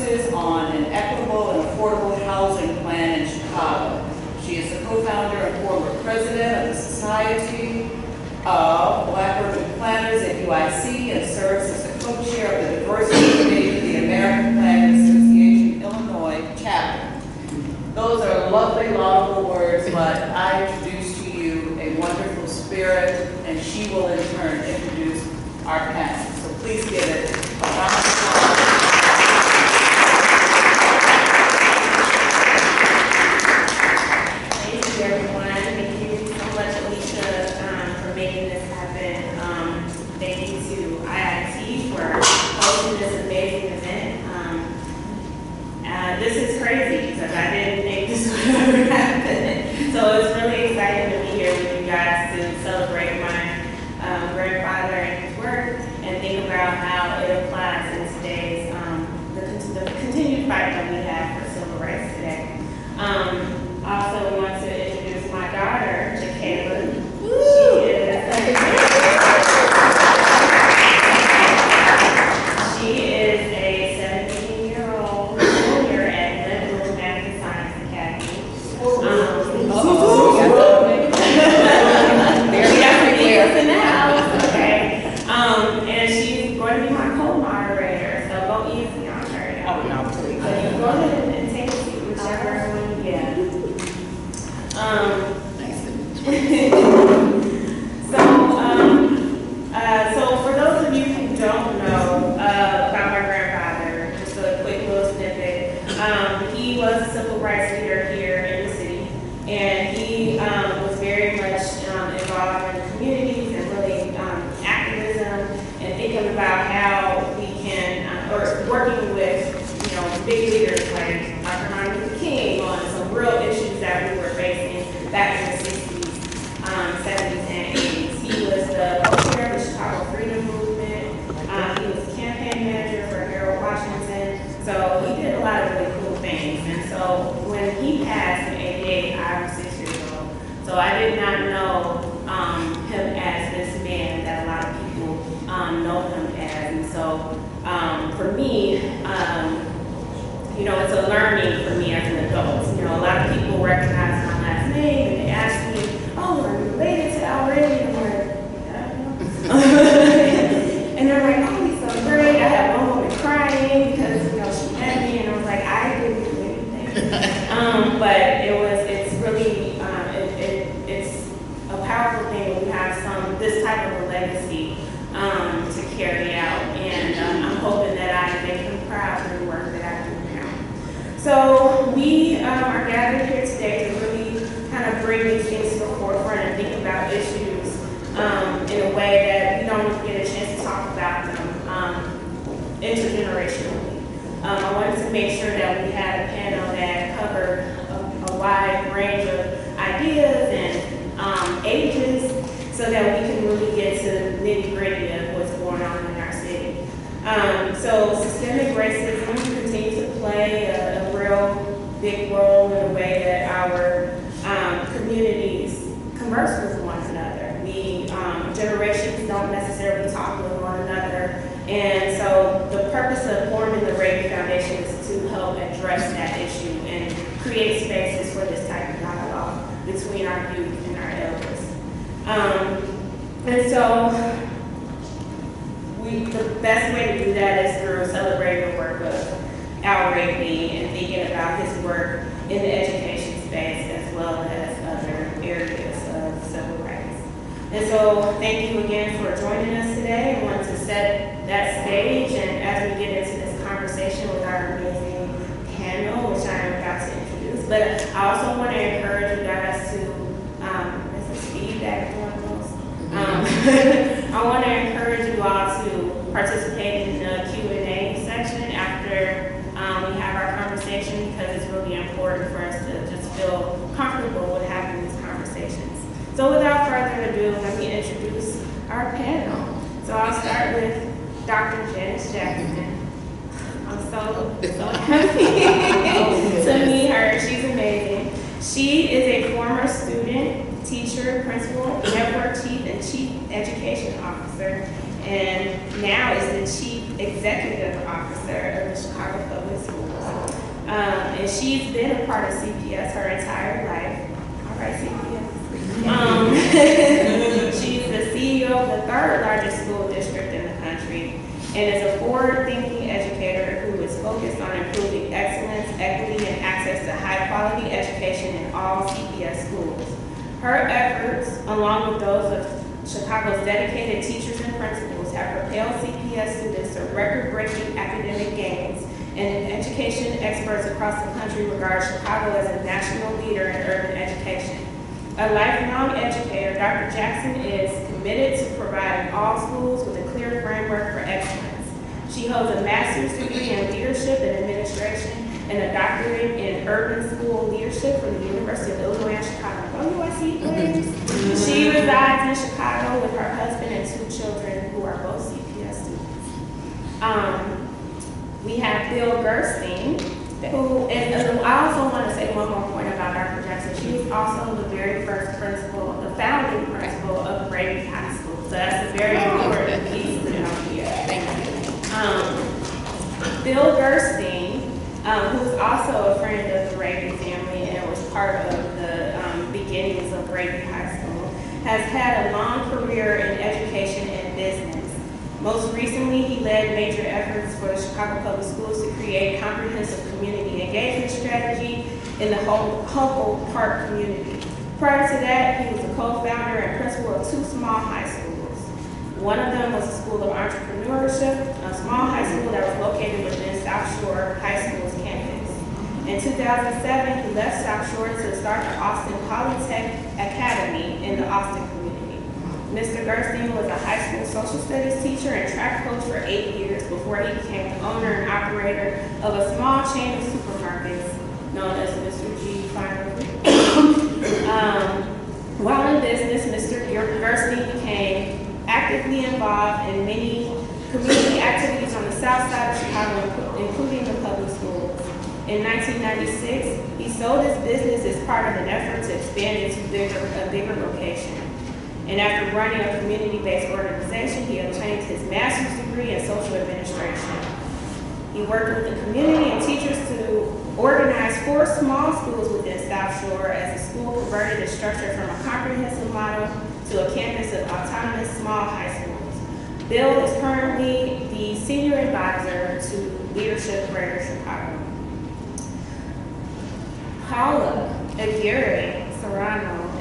focuses on an equitable and affordable housing plan in Chicago. She is the co-founder and former president of the Society of Black Urban Planners at UIC and serves as the co-chair of the Diversity Committee of the American Planning Association Illinois chapter. Those are lovely, laudable words, but I introduce to you a wonderful spirit, and she will in turn introduce our panel. So please give it a round of applause. Thank you, everyone. Thank you so much, Alicia, for making this happen. Thank you to IIT for hosting this amazing event. This is crazy because I didn't think this would ever happen. So it's really exciting to be here with you guys to celebrate my grandfather and his work and think about how it applies in today's, the continued fight that we have for civil rights today. I also want to introduce my daughter, Jaquela. She is a 17-year-old junior at Lebanon Math and Science Academy. She got some ears in the house, okay. And she's going to be my co-moderator, so go easy on her. Oh, no, please. So you go ahead and take a seat, whichever one you get. So for those of you who don't know about my grandfather, just a quick little snippet. He was a civil rights leader here in the city, and he was very much involved in the communities and really activism and thinking about how we can, or working with, big leaders like Dr. Martin Luther King on some real issues that we were facing back in the 60s, 70s, and 80s. He was the co-chair of the Chicago Freedom Movement. He was a campaign manager for Harold Washington. So he did a lot of really cool things. And so when he passed in 88, I was 6 years old. So I did not know him as this man that a lot of people know him as. And so for me, it's a learning for me as an adult. A lot of people recognize my last name and they ask me, oh, are you related to Al Raby? And I'm like, yeah. And they're like, oh, he's so great. I had one woman crying because, she met me, and I was like, I didn't do anything. But it's really, it's a powerful thing when you have this type of a legacy to carry out. And I'm hoping that I make him proud of the work that I do now. So we are gathered here today to really kind of bring these things to the forefront and think about issues in a way that we don't get a chance to talk about them intergenerationally. I wanted to make sure that we had a panel that covered a wide range of ideas and ages so that we can really get to the nitty-gritty of what's going on in our city. So systemic racism continues to play a real big role in the way that our communities converse with one another. Generations don't necessarily talk with one another. And so the purpose of forming the Raby Foundation is to help address that issue and create spaces for this type of dialogue between our youth and our elders. And so the best way to do that is through celebrating the work of Al Raby and thinking about his work in the education space as well as other areas of civil rights. And so thank you again for joining us today. I want to set that stage, and as we get into this conversation with our amazing panel, which I am about to introduce, but I also want to encourage you guys to, is this feedback going on? I want to encourage you all to participate in the Q&A section after we have our conversation, because it's really important for us to just feel comfortable with having these conversations. So without further ado, let me introduce our panel. So I'll start with Dr. Janice Jackson. I'm so happy to meet her. She's amazing. She is a former student, teacher, principal, network chief, and chief education officer, and now is the chief Executive Officer of the Chicago Public Schools. And she's been a part of CPS her entire life. All right, CPS. She's the CEO of the third largest school district in the country and is a forward-thinking educator who is focused on improving excellence, equity, and access to high-quality education in all CPS schools. Her efforts, along with those of Chicago's dedicated teachers and principals, have propelled CPS students to record-breaking academic gains, and education experts across the country regard Chicago as a national leader in urban education. A lifelong educator, Dr. Jackson is committed to providing all schools with a clear framework for excellence. She holds a master's degree in leadership and administration and a doctorate in urban school leadership from the University of Illinois at Chicago. Oh, USC players. She resides in Chicago with her husband and 2 children who are both CPS students. We have Bill Gerstein, who, and I also want to say one more point about Dr. Jackson. She was also the very first principal, the founding principal of Raby High School. So that's a very important piece to know here. Thank you. Bill Gerstein, who is also a friend of the Raby family and was part of the beginnings of Raby High School, has had a long career in education and business. Most recently, he led major efforts for the Chicago Public Schools to create comprehensive community engagement strategy in the Humboldt Park community. Prior to that, he was a co-founder and principal of 2 small high schools. One of them was the School of Entrepreneurship, a small high school that was located within South Shore High School's campus. In 2007, he left South Shore to start the Austin Polytech Academy in the Austin community. Mr. Gerstein was a high school social studies teacher and track coach for 8 years before he became the owner and operator of a small chain of supermarkets known as Mr. G Final Food. While in business, Mr. Gerstein became actively involved in many community activities on the south side of Chicago, including the public schools. In 1996, he sold his business as part of an effort to expand it to a bigger location. And after running a community-based organization, he obtained his master's degree in social administration. He worked with the community and teachers to organize 4 small schools within South Shore as the school converted its structure from a comprehensive model to a campus of autonomous small high schools. Bill is currently the senior advisor to Leadership Greater Chicago. Paola Aguirre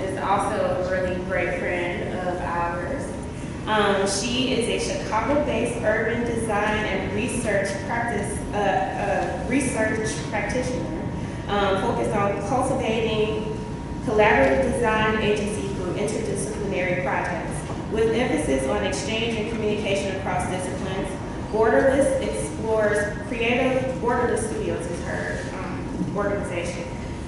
is also a really great friend of ours. She is a Chicago-based urban design and research practitioner focused on cultivating collaborative design agency through interdisciplinary projects. With emphasis on exchange and communication across disciplines, Borderless explores Borderless Studio is her organization.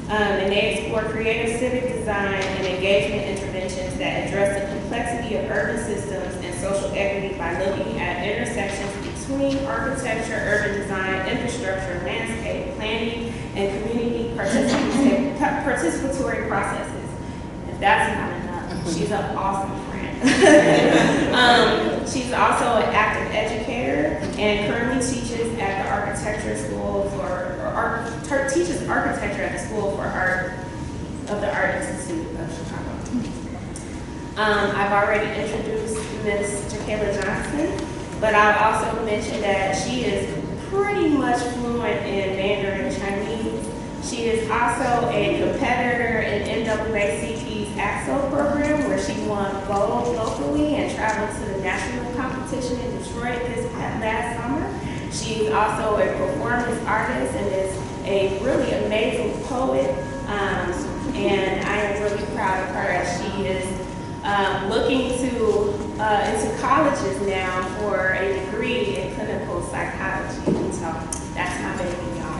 And they explore creative civic design and engagement interventions that address the complexity of urban systems and social equity by looking at intersections between architecture, urban design, infrastructure, landscape, planning, and community participatory processes. If that's not enough, she's an awesome friend. She's also an active educator and currently teaches at the architecture school teaches architecture at the School for Art of the Art Institute of Chicago. I've already introduced Ms. Paola Johnson, but I'll also mention that she is pretty much fluent in Mandarin Chinese. She is also a competitor in NAACP's AXO program, where she won gold locally and traveled to the national competition in Detroit this last summer. She's also a performance artist and is a really amazing poet, and I am really proud of her as she is looking into colleges now for a degree in clinical psychology. And so that's my baby, y'all.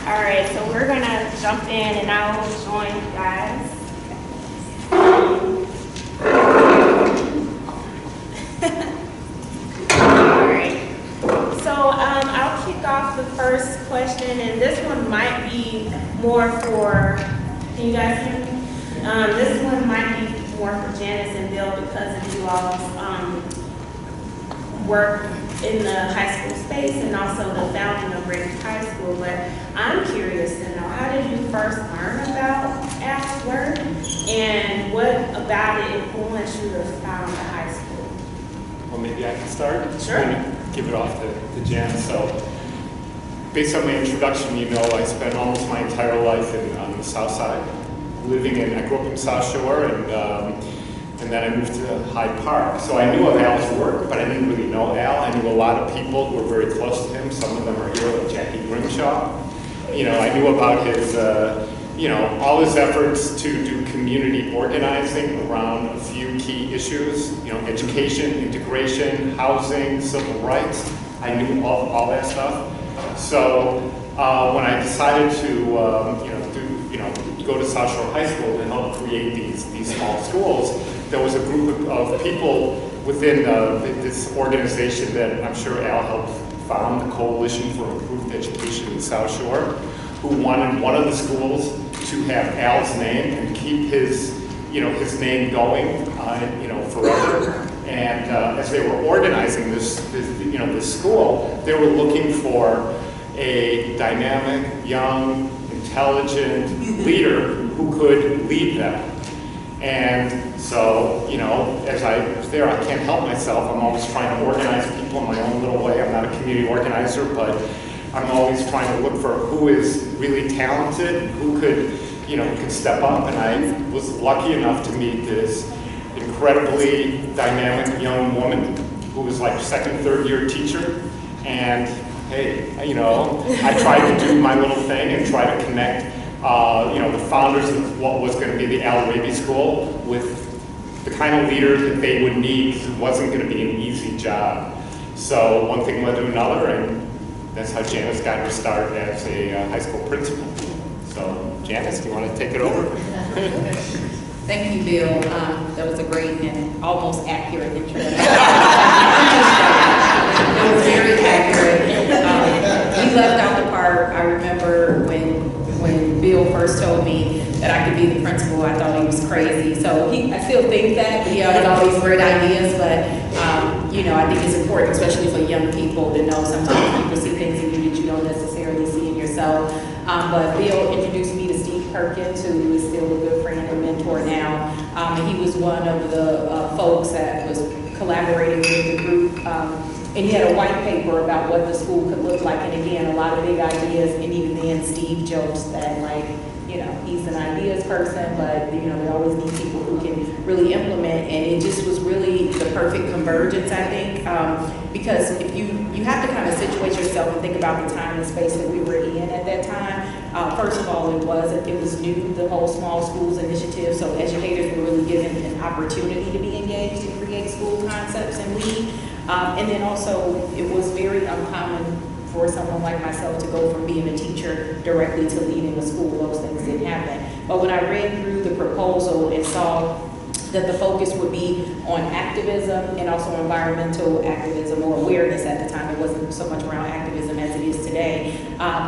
All right, so we're gonna jump in and I'll join you guys. I'll kick off the first question, and this one might be more for, can you guys hear me? This one might be more for Janice and Bill because of you all's work in the high school space and also the founding of Raby High School. But I'm curious to know, how did you first learn about Al's work, and what about it influenced you to found the high school? Well, maybe I can start. Sure. And give it off to Jan. So, based on my introduction, you know, I spent almost my entire life on the South Side, I grew up in South Shore, and then I moved to Hyde Park. So I knew of Al's work, but I didn't really know Al. I knew a lot of people who were very close to him. Some of them are here, like Jackie Grimshaw. You know, I knew about his, all his efforts to do community organizing around a few key issues, education, integration, housing, civil rights. I knew all that stuff. So when I decided to, go to South Shore High School and help create these small schools, there was a group of people within this organization that I'm sure Al helped found, the Coalition for Improved Education in South Shore, who wanted one of the schools to have Al's name and keep his name going, forever. And as they were organizing this school, they were looking for a dynamic, young, intelligent leader who could lead them. And so, as I was there, I can't help myself. I'm always trying to organize people in my own little way. I'm not a community organizer, but I'm always trying to look for who is really talented, who could step up. And I was lucky enough to meet this incredibly dynamic young woman who was like second, third year teacher. And hey, I tried to do my little thing and try to connect, the founders of what was going to be the Al Raby School with the kind of leader that they would need, because it wasn't going to be an easy job. So one thing led to another, and that's how Janice got her start as a high school principal. So Janice, do you want to take it over? Thank you, Bill. That was a great and almost accurate introduction. It was very accurate. You left out the part. I remember when Bill first told me that I could be the principal, I thought he was crazy. So I still think that, but he has all these great ideas. But I think it's important, especially for young people, to know sometimes people see things in you that you don't necessarily see in yourself. But Bill introduced me to Steve Perkins, who is still a good friend and mentor now. He was one of the folks that was collaborating with the group. And he had a white paper about what the school could look like. And again, a lot of big ideas. And even then, Steve jokes that, he's an ideas person, but, they always need people who can really implement. And it just was really the perfect convergence, I think. Because if you have to kind of situate yourself and think about the time and space that we were in at that time. First of all, it was new, the whole small schools initiative. So educators were really given an opportunity to be engaged and create school concepts and lead. And then also, it was very uncommon for someone like myself to go from being a teacher directly to leading a school. Those things didn't happen. But when I read through the proposal and saw that the focus would be on activism and also environmental activism or awareness at the time, it wasn't so much around activism as it is today.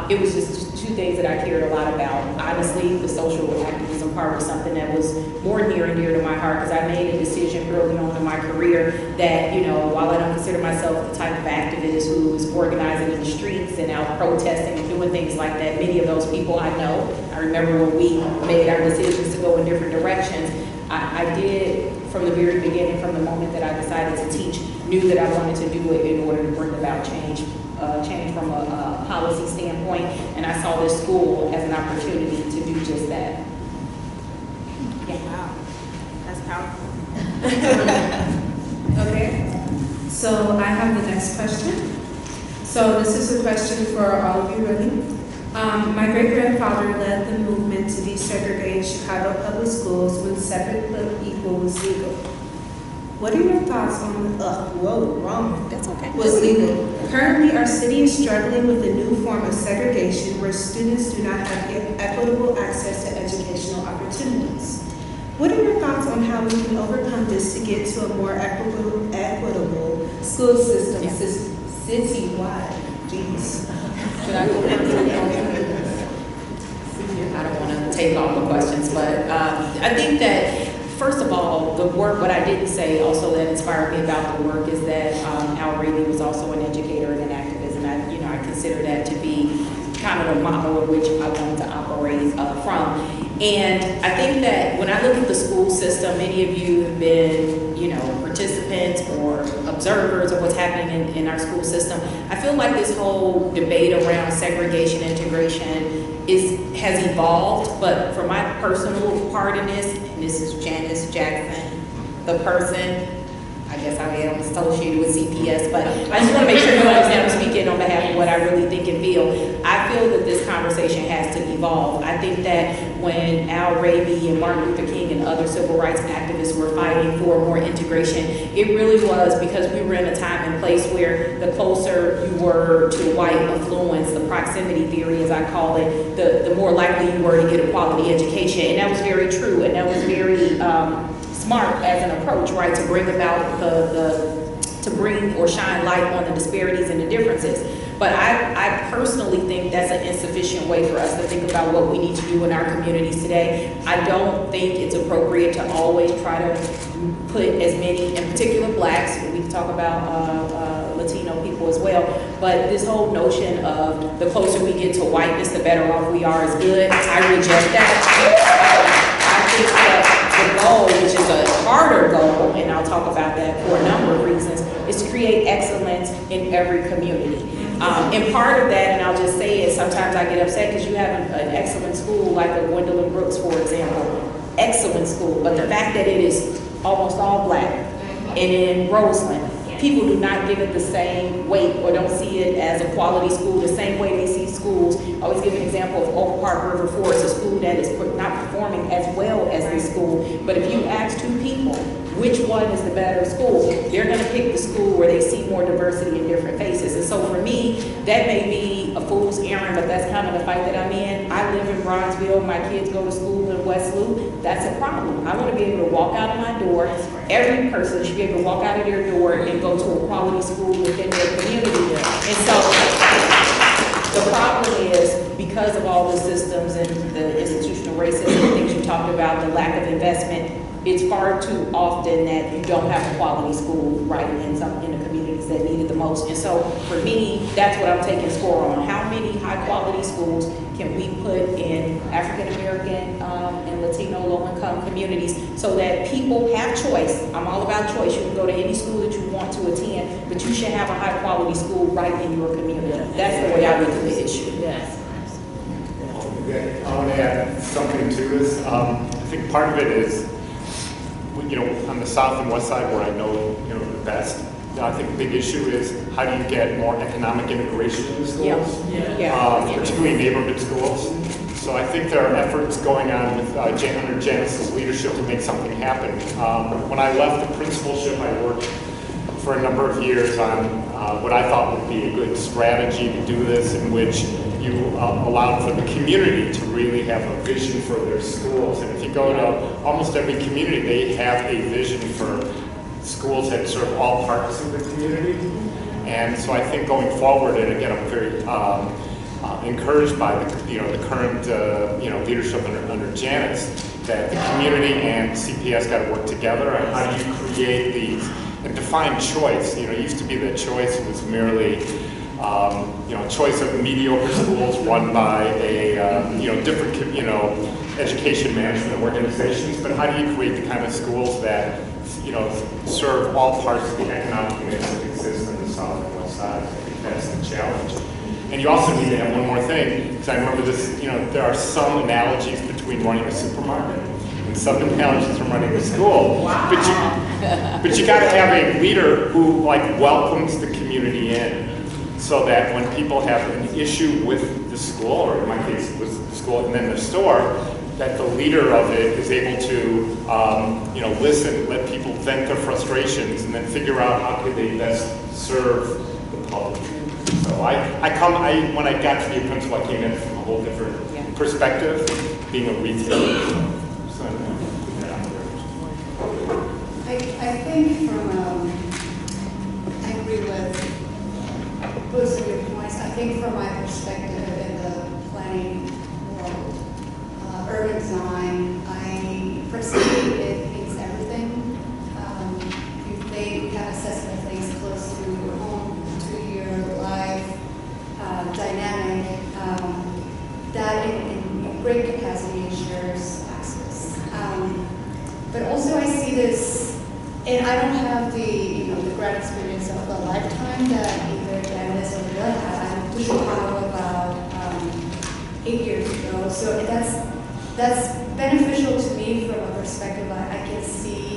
It was just two things that I cared a lot about. Honestly, the social activism part was something that was more near and dear to my heart, because I made a decision early on in my career that, while I don't consider myself the type of activist who is organizing in the streets and out protesting and doing things like that, many of those people I know. I remember when we made our decisions to go in different directions. I did, from the very beginning, from the moment that I decided to teach, knew that I wanted to do it in order to bring about change from a policy standpoint, and I saw this school as an opportunity to do just that. Yeah, wow, that's powerful. Okay, so I have the next question. So this is a question for all of you, really. My great-grandfather led the movement to desegregate Chicago public schools when separate but equal was legal. What are your thoughts on That's okay. was legal? Currently, our city is struggling with a new form of segregation where students do not have equitable access to educational opportunities. What are your thoughts on how we can overcome this to get to a more equitable school system citywide? Jeez. Should I go first? I don't want to take all the questions, but I think that first of all, the work, what I didn't say also that inspired me about the work is that Raby was also an educator and an activist, and I consider that to be kind of the model of which I wanted to operate from. And I think that when I look at the school system, many of you have been, participants or observers of what's happening in our school system. I feel like this whole debate around segregation, integration has evolved, but for my personal part in this, and this is Janice Jackson, the person, I guess I am associated with CPS, but I just want to make sure you understand I'm speaking on behalf of what I really think and feel. I feel that this conversation has to evolve. I think that when Raby and Martin Luther King and other civil rights activists were fighting for more integration, it really was because we were in a time and place where the closer you were to white affluence, the proximity theory as I call it, the more likely you were to get a quality education. And that was very true, and that was very smart as an approach, right, to bring about to bring or shine light on the disparities and the differences. But I personally think that's an insufficient way for us to think about what we need to do in our communities today. I don't think it's appropriate to always try to put as many, in particular blacks, we can talk about Latino people as well, but this whole notion of the closer we get to whiteness, the better off we are is good. I reject that. I think that the goal, which is a harder goal, and I'll talk about that for a number of reasons, is to create excellence in every community. And part of that, and I'll just say it, sometimes I get upset because you have an excellent school like a Gwendolyn Brooks, for example. Excellent school, but the fact that it is almost all black, and in Roseland, people do not give it the same weight or don't see it as a quality school the same way they see schools. I always give an example of Oak Park River Forest, a school that is not performing as well as this school. But if you ask two people, which one is the better school, they're going to pick the school where they see more diversity in different faces. And so for me, that may be a fool's errand, but that's kind of the fight that I'm in. I live in Bronzeville. My kids go to school in West Loop. That's a problem. I want to be able to walk out of my door. Every person should be able to walk out of their door and go to a quality school within their community. And so the problem is, because of all the systems and the institutional racism and things you talked about, the lack of investment, it's far too often that you don't have a quality school right in the communities that need it the most. And so for me, that's what I'm taking score on. How many high quality schools can we put in African American and Latino low-income communities so that people have choice? I'm all about choice. You can go to any school that you want to attend, but you should have a high quality school right in your community. That's the way I look at the issue. Yes. I want to add something to this. I think part of it is, on the south and west side where I know, the best, I think the big issue is how do you get more economic integration in schools, particularly neighborhood schools. So I think there are efforts going on with under Janice's leadership to make something happen. When I left the principalship, I worked for a number of years on what I thought would be a good strategy to do this, in which you allowed for the community to really have a vision for their schools. And if you go to almost every community, they have a vision for schools that serve all parts of the community. And so I think going forward, and again, I'm very encouraged by the current leadership under Janice, that the community and CPS got to work together on how do you create these and define choice. It used to be that choice was merely choice of mediocre schools run by a different education management organizations. But how do you create the kind of schools that serve all parts of the economic units that exist in the south and west side? I think that's the challenge. And you also need to have one more thing, because I remember this. There are some analogies between running a supermarket and some analogies from running a school. Wow. But you got to have a leader who welcomes the community in, so that when people have an issue with the school, or in my case with the school and then the store, that the leader of it is able to listen, let people vent their frustrations, and then figure out how could they best serve the public. So when I got to be a principal, I came in from a whole different perspective, being a retailer. So I put that out there. I think I agree with most of your points. I think from my perspective in the planning world, urban design, I perceive it I see this, and I don't have the, the great experience of a lifetime that either Janice or Bill had. I moved to Chicago about 8 years ago, so that's beneficial to me from a perspective I can see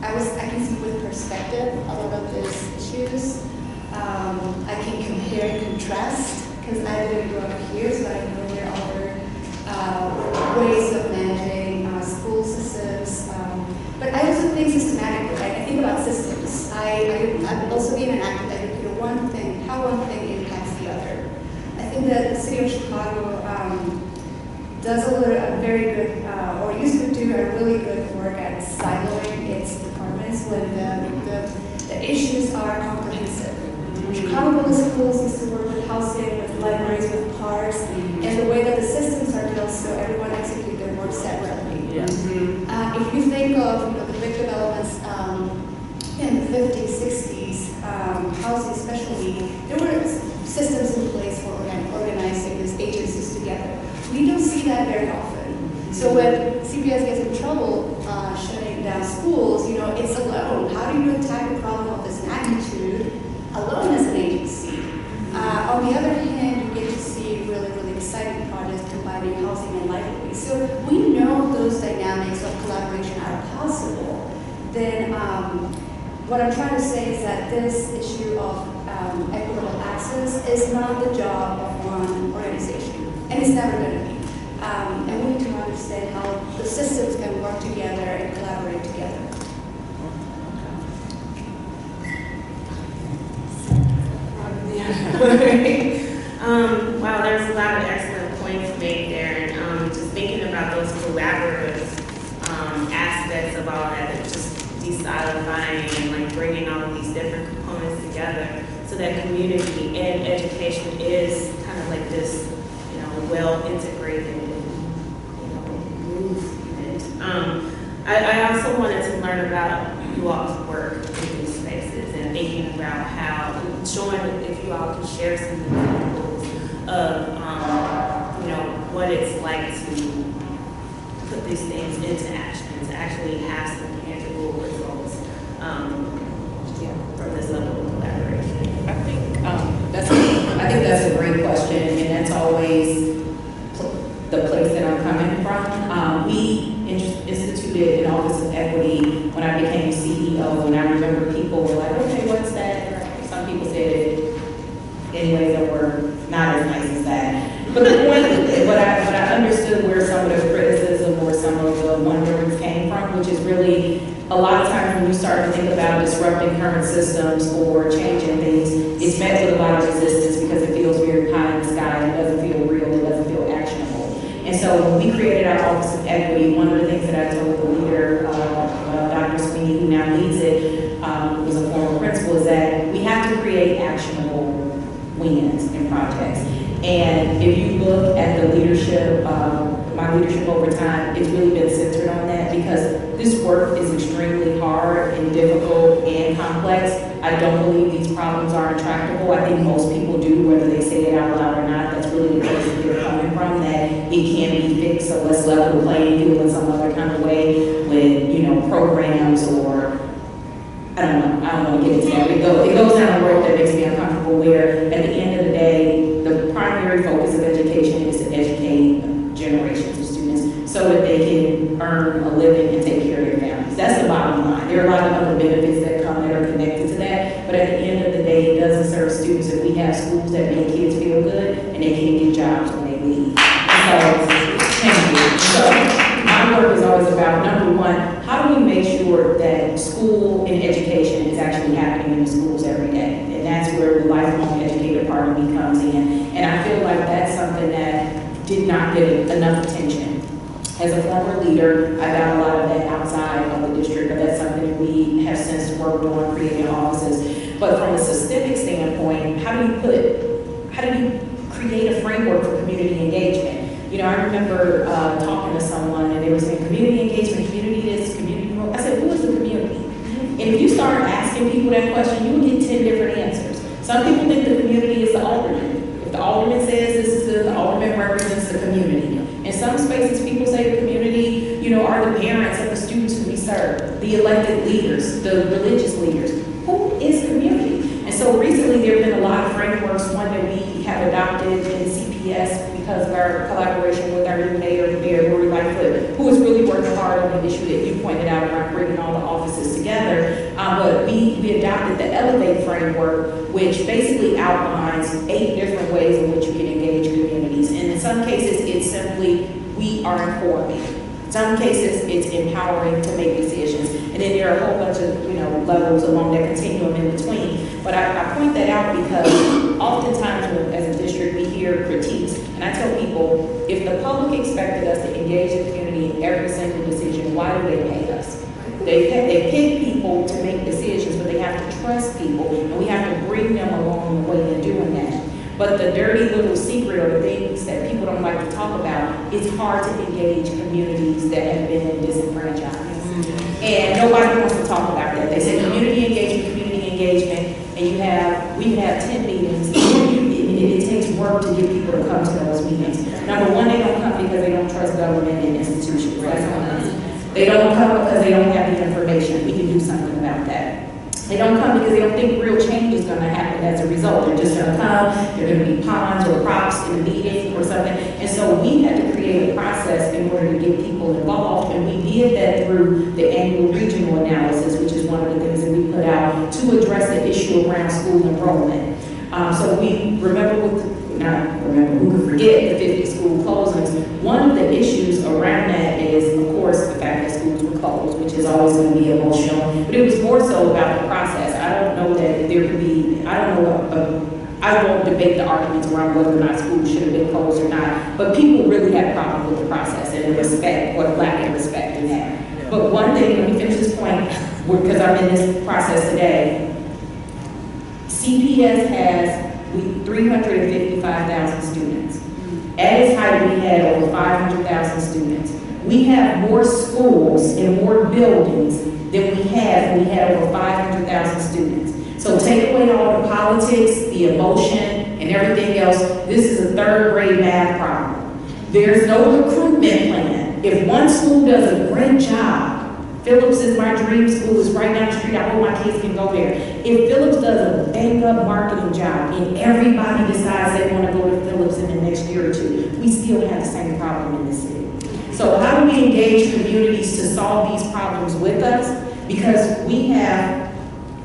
I can see with perspective a lot of these issues. I can compare and contrast because I didn't grow up here, so I know there are other ways of managing school systems. But I also think systematically. I think about systems. I've also been an active educator. How one thing impacts the other. I think that the city of Chicago does a very good, or used to do a really good work at siloing its departments when the issues are comprehensive. Chicago Public Schools used to work with housing, with libraries, with parks, and the way that the systems are built so everyone executes their work separately. Yeah. If you think of the big developments in the 50s, 60s, housing especially, there were systems in place for organizing these agencies together. We don't see that very often. So when CPS gets in trouble shutting down schools, it's alone. How do you attack a problem of this magnitude alone as an agency? On the other hand, you get to see really, really exciting projects combining housing and libraries. So we know those dynamics of collaboration are possible. Then what I'm trying to say is that this issue of equitable access is not the job of one organization, and it's never going to be. And we need to understand how the systems can work together and collaborate together. Wow, there's a lot of excellent points made there, and just thinking about those collaborative aspects of all that, just de-silifying and like bringing all of these different components together, so that community and education is kind of like this, well integrated, movement. I also wanted to learn about you all's work in these spaces and thinking about how, showing if you all can share some examples of, what it's like to put these things into action, to actually have some tangible results from this level of collaboration. I think that's a great question, and that's always the place that I'm coming from. We instituted an Office of Equity when I became CEO, and I remember people were like, okay, what's that? Some people said it in ways that were not as nice as that. But the point, what I understood where some of the criticism or some of the wonderings came from, which is really a lot of times when you start to think about disrupting current systems or changing things, it's met with a lot of resistance because it feels very pie in the sky, it doesn't feel real, it doesn't feel actionable. And so when we created our Office of Equity, one of the things that I told the leader, Dr. Sweeney, who now leads it, was a former principal, is that we have to create actionable wins and projects. And if you look at the leadership, my leadership over time, it's really been centered on that because this work is extremely hard and difficult and complex. I don't believe these problems are intractable. I think most people do, whether they say it out loud or not. That's really the place that they're coming from, that it can be fixed, so let's level the playing field in some other kind of way with, programs or, I don't want to get into that. It goes down a road that makes me uncomfortable where at the end of the day, the primary focus of education is to educate generations of students so that they can earn a living and take care of their families. That's the bottom line. There are a lot of other benefits that come that are connected to that, but at the end of the day, it doesn't serve students if we have schools that make kids feel good and they can't get jobs when they leave. So, thank you. So, my work is always about, number one, how do we make sure that school and education is actually happening in the schools every day? And that's where the lifelong educator part of me comes in. And I feel like that's something that did not get enough attention. As a former leader, I got a lot of that outside of the district, but that's something we have since worked on, creating offices. But from a systemic standpoint, how do you create a framework for community engagement? I remember talking to someone and they were saying community engagement, community this, community role. I said, who is the community? And if you start asking people that question, you will get 10 different answers. Some people think the community is the alderman. If the alderman says this is the alderman represents the community. In some spaces, people say the community, are the parents of the students who we serve, the elected leaders, the religious leaders. Who is community? And so recently there have been a lot of frameworks, one that we have adopted in CPS because of our collaboration with our new mayor, Mayor Lightfoot, who is really working hard on the issue that you pointed out around bringing all the offices together. But we adopted the Elevate framework, which basically outlines 8 different ways in which you can engage communities. And in some cases, it's simply, we are informing. In some cases, it's empowering to make decisions. And then there are a whole bunch of, levels along that continuum in between. But I point that out because oftentimes as a district, we hear critiques. And I tell people, if the public expected us to engage the community in every single decision, why do they pay us? They pick people to make decisions, but they have to trust people, and we have to bring them along the way in doing that. But the dirty little secret, or the things that people don't like to talk about, it's hard to engage communities that have been disenfranchised. And nobody wants to talk about that. They say community engagement, and we have 10 meetings, and it takes work to get people to come to those meetings. Number one, they don't come because they don't trust government and institutions. That's one. They don't come because they don't have the information. We can do something about that. They don't come because they don't think real change is going to happen as a result. They're just going to come, they're going to be pawns or props in a meeting or something. And so we had to create a process in order to get people involved, and we did that through the annual regional analysis, which is one of the things that we put out to address the issue around school enrollment. So we who could forget the 50 school closings. One of the issues around that is, of course, the fact that schools were closed, which is always going to be emotional, but it was more so about the process. I don't know that there could be, I won't debate the arguments around whether or not schools should have been closed or not, but people really had problems with the process and the respect, or lack of respect in that. But one thing, let me finish this point, because I'm in this process today. CPS has 355,000 students. At its height, we had over 500,000 students. We have more schools and more buildings than we had when we had over 500,000 students. So take away all the politics, the emotion, and everything else. This is a 3rd grade math problem. There's no recruitment plan. If one school does a great job, Phillips is my dream school, is right down the street, I hope my kids can go there. If Phillips does a bang-up marketing job and everybody decides they want to go to Phillips in the next year or 2, we still have the same problem in the city. So how do we engage communities to solve these problems with us? Because we have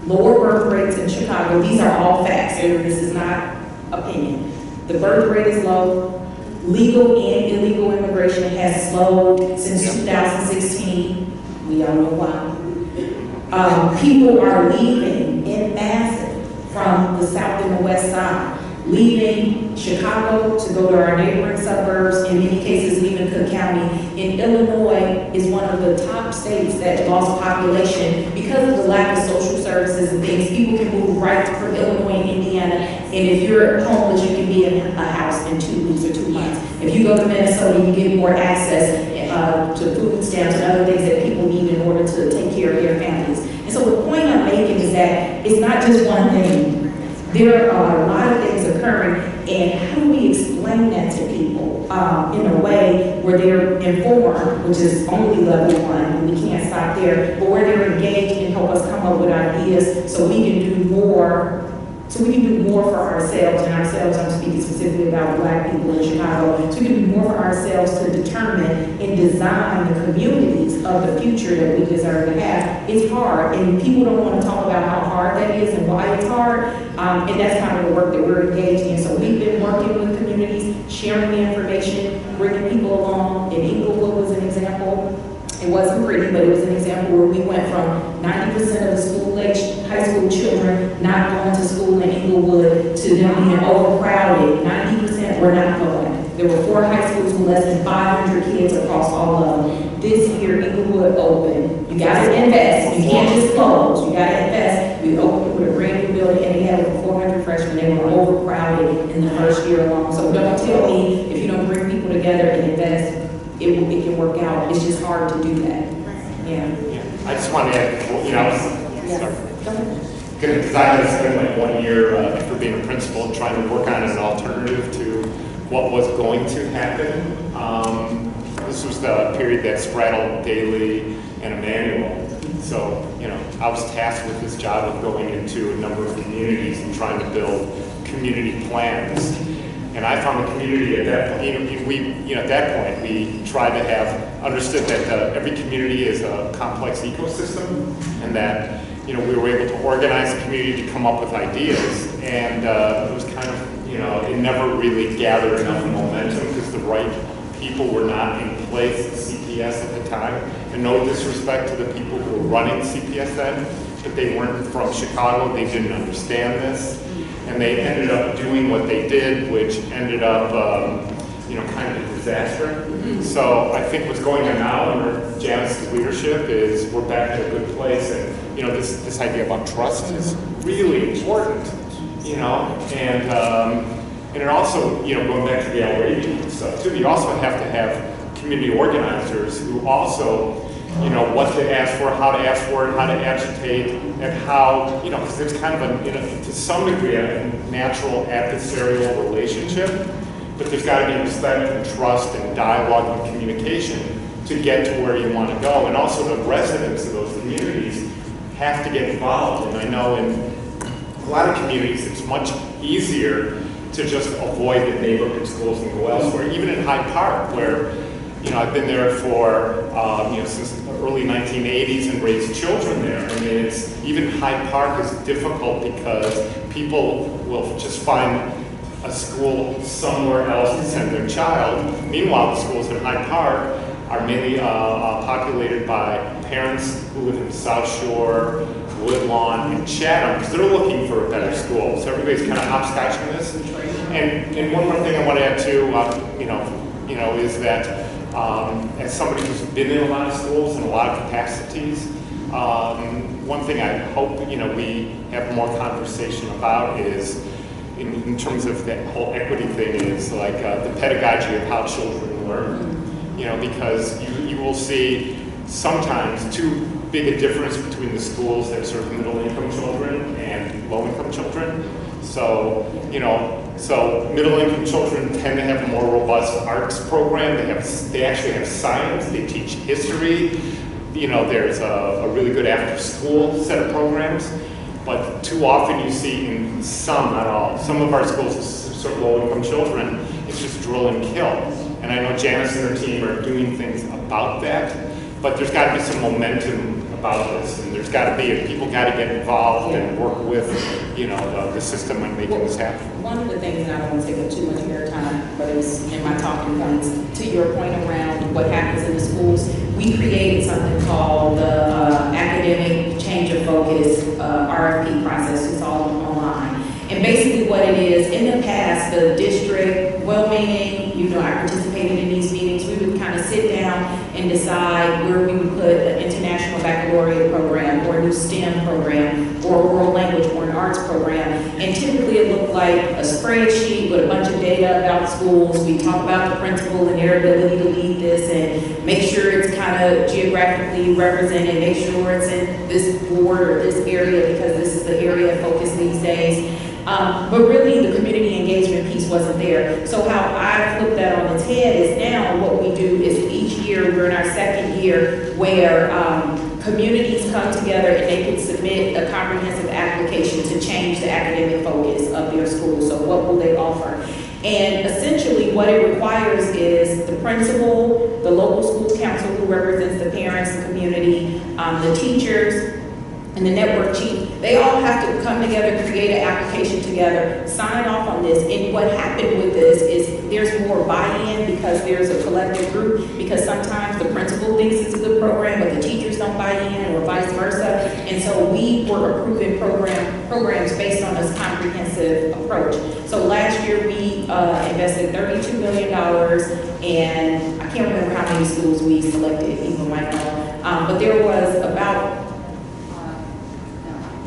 lower birth rates in Chicago. These are all facts. This is not opinion. The birth rate is low. Legal and illegal immigration has slowed since 2016. We all know why. People are leaving in masses from the South and the West Side, leaving Chicago to go to our neighboring suburbs, in many cases leaving Cook County. And Illinois is one of the top states that lost population because of the lack of social services and things. People can move right from Illinois and Indiana, and if you're homeless, you can be in a house in 2 weeks or 2 months. If you go to Minnesota, you get more access to food stamps and other things that people need in order to take care of their families. And so the point I'm making is that it's not just one thing. There are a lot of things occurring, and how do we explain that to people in a way where they're informed, which is only level 1, and we can't stop there, but where they're engaged and help us come up with ideas so we can do more. So we can do more for ourselves, and ourselves, I'm speaking specifically about Black people in Chicago, so we can do more for ourselves to determine and design the communities of the future that we deserve to have. It's hard, and people don't want to talk about how hard that is and why it's hard, and that's kind of the work that we're engaged in. So we've been working with communities, sharing the information, bringing people along, and Inglewood was an example. It wasn't pretty, but it was an example where we went from 90% of the school-age high school children not going to school in Inglewood to them being overcrowded. 90% were not going. There were 4 high schools with less than 500 kids across all of them. This year, Inglewood opened. You got to invest. You can't just close. You got to invest. We opened with a brand new building, and they had over 400 freshmen. They were overcrowded in the first year alone. So don't tell me if you don't bring people together and invest, it can work out. It's just hard to do that. Yeah. I just want to add, because I had to spend like 1 year after being a principal trying to work on an alternative to what was going to happen. It was this was the period that straddled Daly and Emmanuel. So, I was tasked with this job of going into a number of communities and trying to build community plans. And I found the community at that point, at that point, we tried to understood that every community is a complex ecosystem, and that, we were able to organize the community to come up with ideas. And it was kind of, it never really gathered enough momentum because the right people were not in place at CPS at the time. And no disrespect to the people who were running CPS then, but they weren't from Chicago, they didn't understand this. And they ended up doing what they did, which ended up, kind of a disaster. So I think what's going on now under Janice's leadership is we're back at a good place. And, this idea about trust is really important, and it also, going back to the Raby stuff too, you also have to have community organizers who also, what to ask for, how to ask for it, how to agitate, and how, because there's kind of to some degree, a natural adversarial relationship, but there's got to be respect and trust and dialogue and communication to get to where you want to go. And also the residents of those communities have to get involved. And I know in a lot of communities, it's much easier to just avoid the neighborhood schools and go elsewhere. Even in Hyde Park, where I've been there for since the early 1980s and raised children there. I mean, even Hyde Park is difficult because people will just find a school somewhere else to send their child. Meanwhile, the schools in Hyde Park are mainly populated by parents who live in South Shore, Woodlawn, and Chatham, because they're looking for a better school. So everybody's kind of hopscotching this. And one more thing I want to add too, is that as somebody who's been in a lot of schools and a lot of capacities, one thing I hope we have more conversation about is in terms of that whole equity thing is like the pedagogy of how children learn. Because you will see sometimes too big a difference between the schools that serve middle-income children and low-income children. So, so middle-income children tend to have a more robust arts program. They actually have science. They teach history. There's a really good after-school set of programs. But too often you see in some, not all, some of our schools serve low-income children, it's just drill and kill. And I know Janice and her team are doing things about that, but there's got to be some momentum about this, and there's got to be, people got to get involved and work with, the system when making this happen. One of the things, and I don't want to take up too much of your time, but it was in my talking points, to your point around what happens in the schools, we created something called the Academic Change of Focus RFP process. It's all online. And basically what it is, in the past, the district, well-meaning, I participated in these meetings, we would kind of sit down and decide where we would put an international baccalaureate program or a new STEM program or a world language or an arts program. And typically it looked like a spreadsheet with a bunch of data about schools. We talk about the principal and their ability to lead this and make sure it's kind of geographically represented, make sure it's in this board or this area because this is the area of focus these days. But really the community engagement piece wasn't there. So how I flipped that on its head is now what we do is each year, we're in our second year, where communities come together and they can submit a comprehensive application to change the academic focus of their school. So what will they offer? And essentially what it requires is the principal, the local school council who represents the parents, the community, the teachers, and the network chief, they all have to come together, create an application together, sign off on this. And what happened with this is there's more buy-in because there's a collective group, because sometimes the principal thinks it's a good program, but the teachers don't buy in, or vice versa. And so we were approving programs based on this comprehensive approach. So last year we invested $32 million, and I can't remember how many schools we selected, even right now, but there was about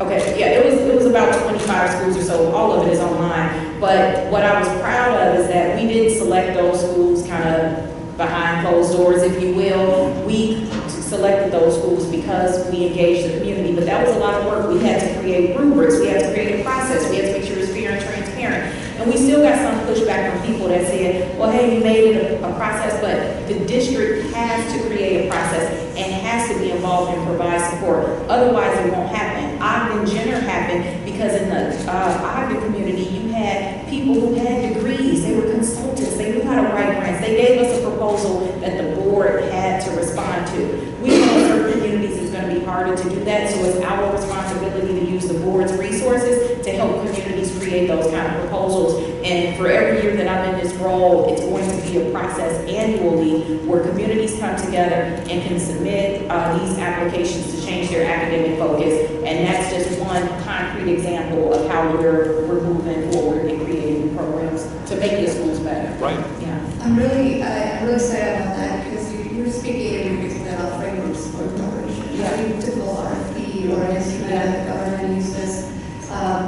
it was about 25 schools or so. All of it is online. But what I was proud of is that we did select those schools kind of behind closed doors, if you will. We selected those schools because we engaged the community. But that was a lot of work. We had to create rubrics. We had to create a process. We had to make sure it was fair and transparent. And we still got some pushback from people that said, well, hey, you made it a process, but the district has to create a process and has to be involved and provide support. Otherwise, it won't happen. Ogden Jenner happened because in the Ogden community, you had people who had degrees. They were consultants. They knew how to write grants. They gave us a proposal that the board had to respond to. We know in certain communities it's going to be harder to do that, so it's our responsibility to use the board's resources to help communities create those kind of proposals. And for every year that I'm in this role, it's going to be a process annually where communities come together and can submit these applications to change their academic focus. And that's just one concrete example of how we're moving forward and creating programs to make the schools better. Right. Yeah. I'm really excited about that because you're speaking about frameworks for collaboration. Yeah. Typical RFP or an instrument that the government uses,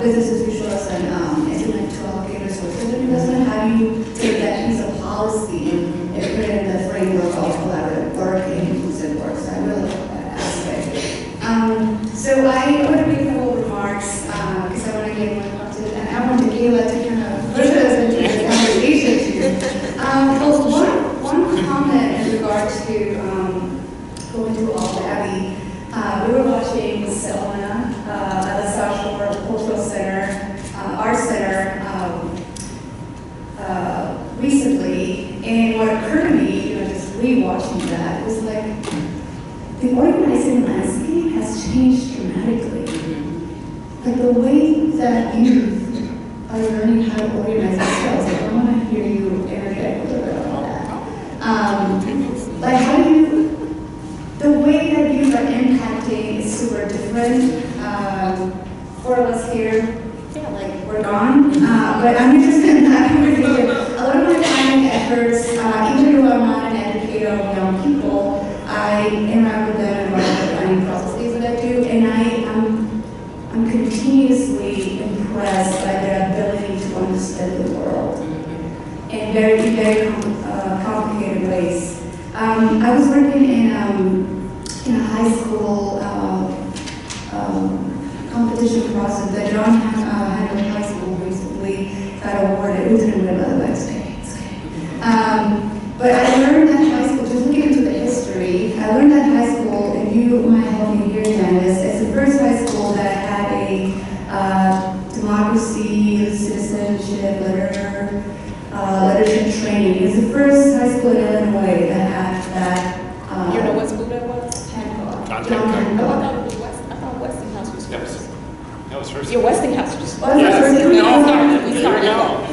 business as usual as an instrument to allocate resources and investment. How do you take that piece of policy and put it in the framework of collaborative work and inclusive work? So I really like that aspect. So I want to make a couple of remarks because I want to get more content, and I want Kayla to kind of push us into the conversation too. Well, one comment in regard to going to Raby. We were watching Selma at the South Shore Cultural Center, Art Center, recently, and what occurred to me, just rewatching that, was like the organizing landscape has changed dramatically. Like the way that youth are learning how to organize themselves. Like, I want to hear you interject a little bit about that. Like, how do you? The way that youth are impacting is super different. For us here, like we're gone. But I'm interested in that conversation. A lot of my planning efforts, even though I'm not an educator of young people, I interact with them in the planning processes that I do, and I'm continuously impressed by their ability to understand the world in very complicated ways. I was working in a high school competition process that John Henry High School recently got awarded. We didn't win, by the way, it's okay. But I learned that high school, just looking into the history, I learned that high school, and you might help me here, Janice, it's the first high school that had a democracy, citizenship, literature training. It's the first high school in Illinois that had that. You know what school that was? Hancock. John Hancock. I thought Westinghouse was first. That was first. Yeah, Westinghouse was Well, that's Yes. the first one. We started.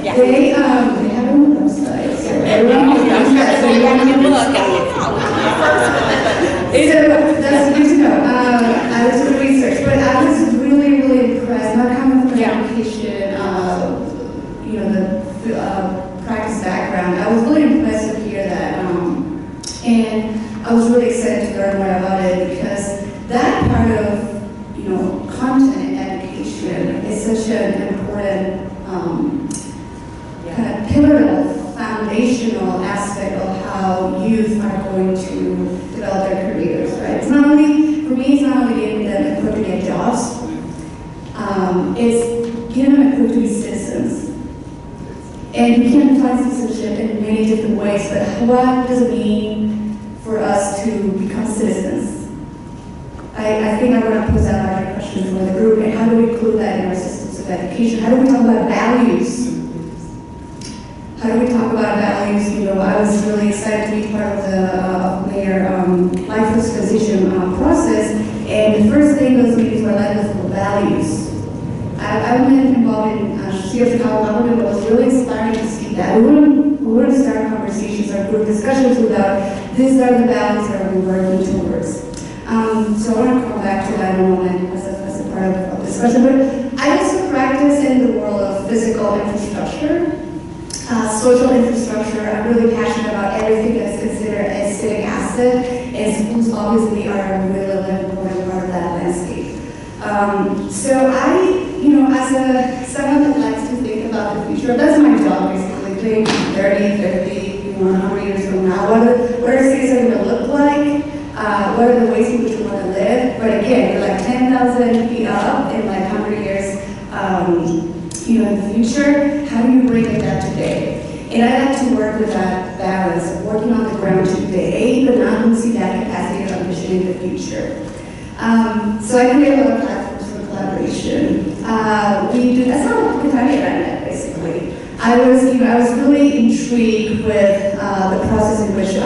Yeah. They have a website, so everyone can that's good to know. I was doing research, but I was really, really impressed. Not coming from an education, the practice background. I was really impressed to hear that, and I was really excited to learn more about it because that part of content education is such an important kind of pivotal, foundational aspect of how youth are going to develop their careers, right? It's not only, for me, it's not only getting them equipped to get jobs, it's getting them equipped to be citizens. And you can define citizenship in many different ways, but what does it mean for us to become citizens? I think I want to pose that larger question for the group, and how do we include that in our systems of education? How do we talk about values? How do we talk about values? I was really excited to be part of the Mayor Lightfoot's position process, and the first thing those meetings were led with values. I've been involved in CFC government, but it was really inspiring to see that. We wouldn't start conversations or group discussions without these are the values that we're working towards. So I want to come back to that in a moment as a part of the discussion. But I also practice in the world of physical infrastructure, social infrastructure. I'm really passionate about everything that's considered a civic asset, and schools obviously are a really important part of that landscape. So I, as someone that likes to think about the future, that's my job basically, think 30, 50, 100 years from now, what are cities going to look like? What are the ways in which we want to live? But again, we're like 10,000 feet up in like 100 years. in the future, how do you bring it back today? And I like to work with that balance of working on the ground today, but not losing that capacity of ambition in the future. So I create a lot of platforms for collaboration. That's how Catania met, basically. I was really intrigued with the process in which the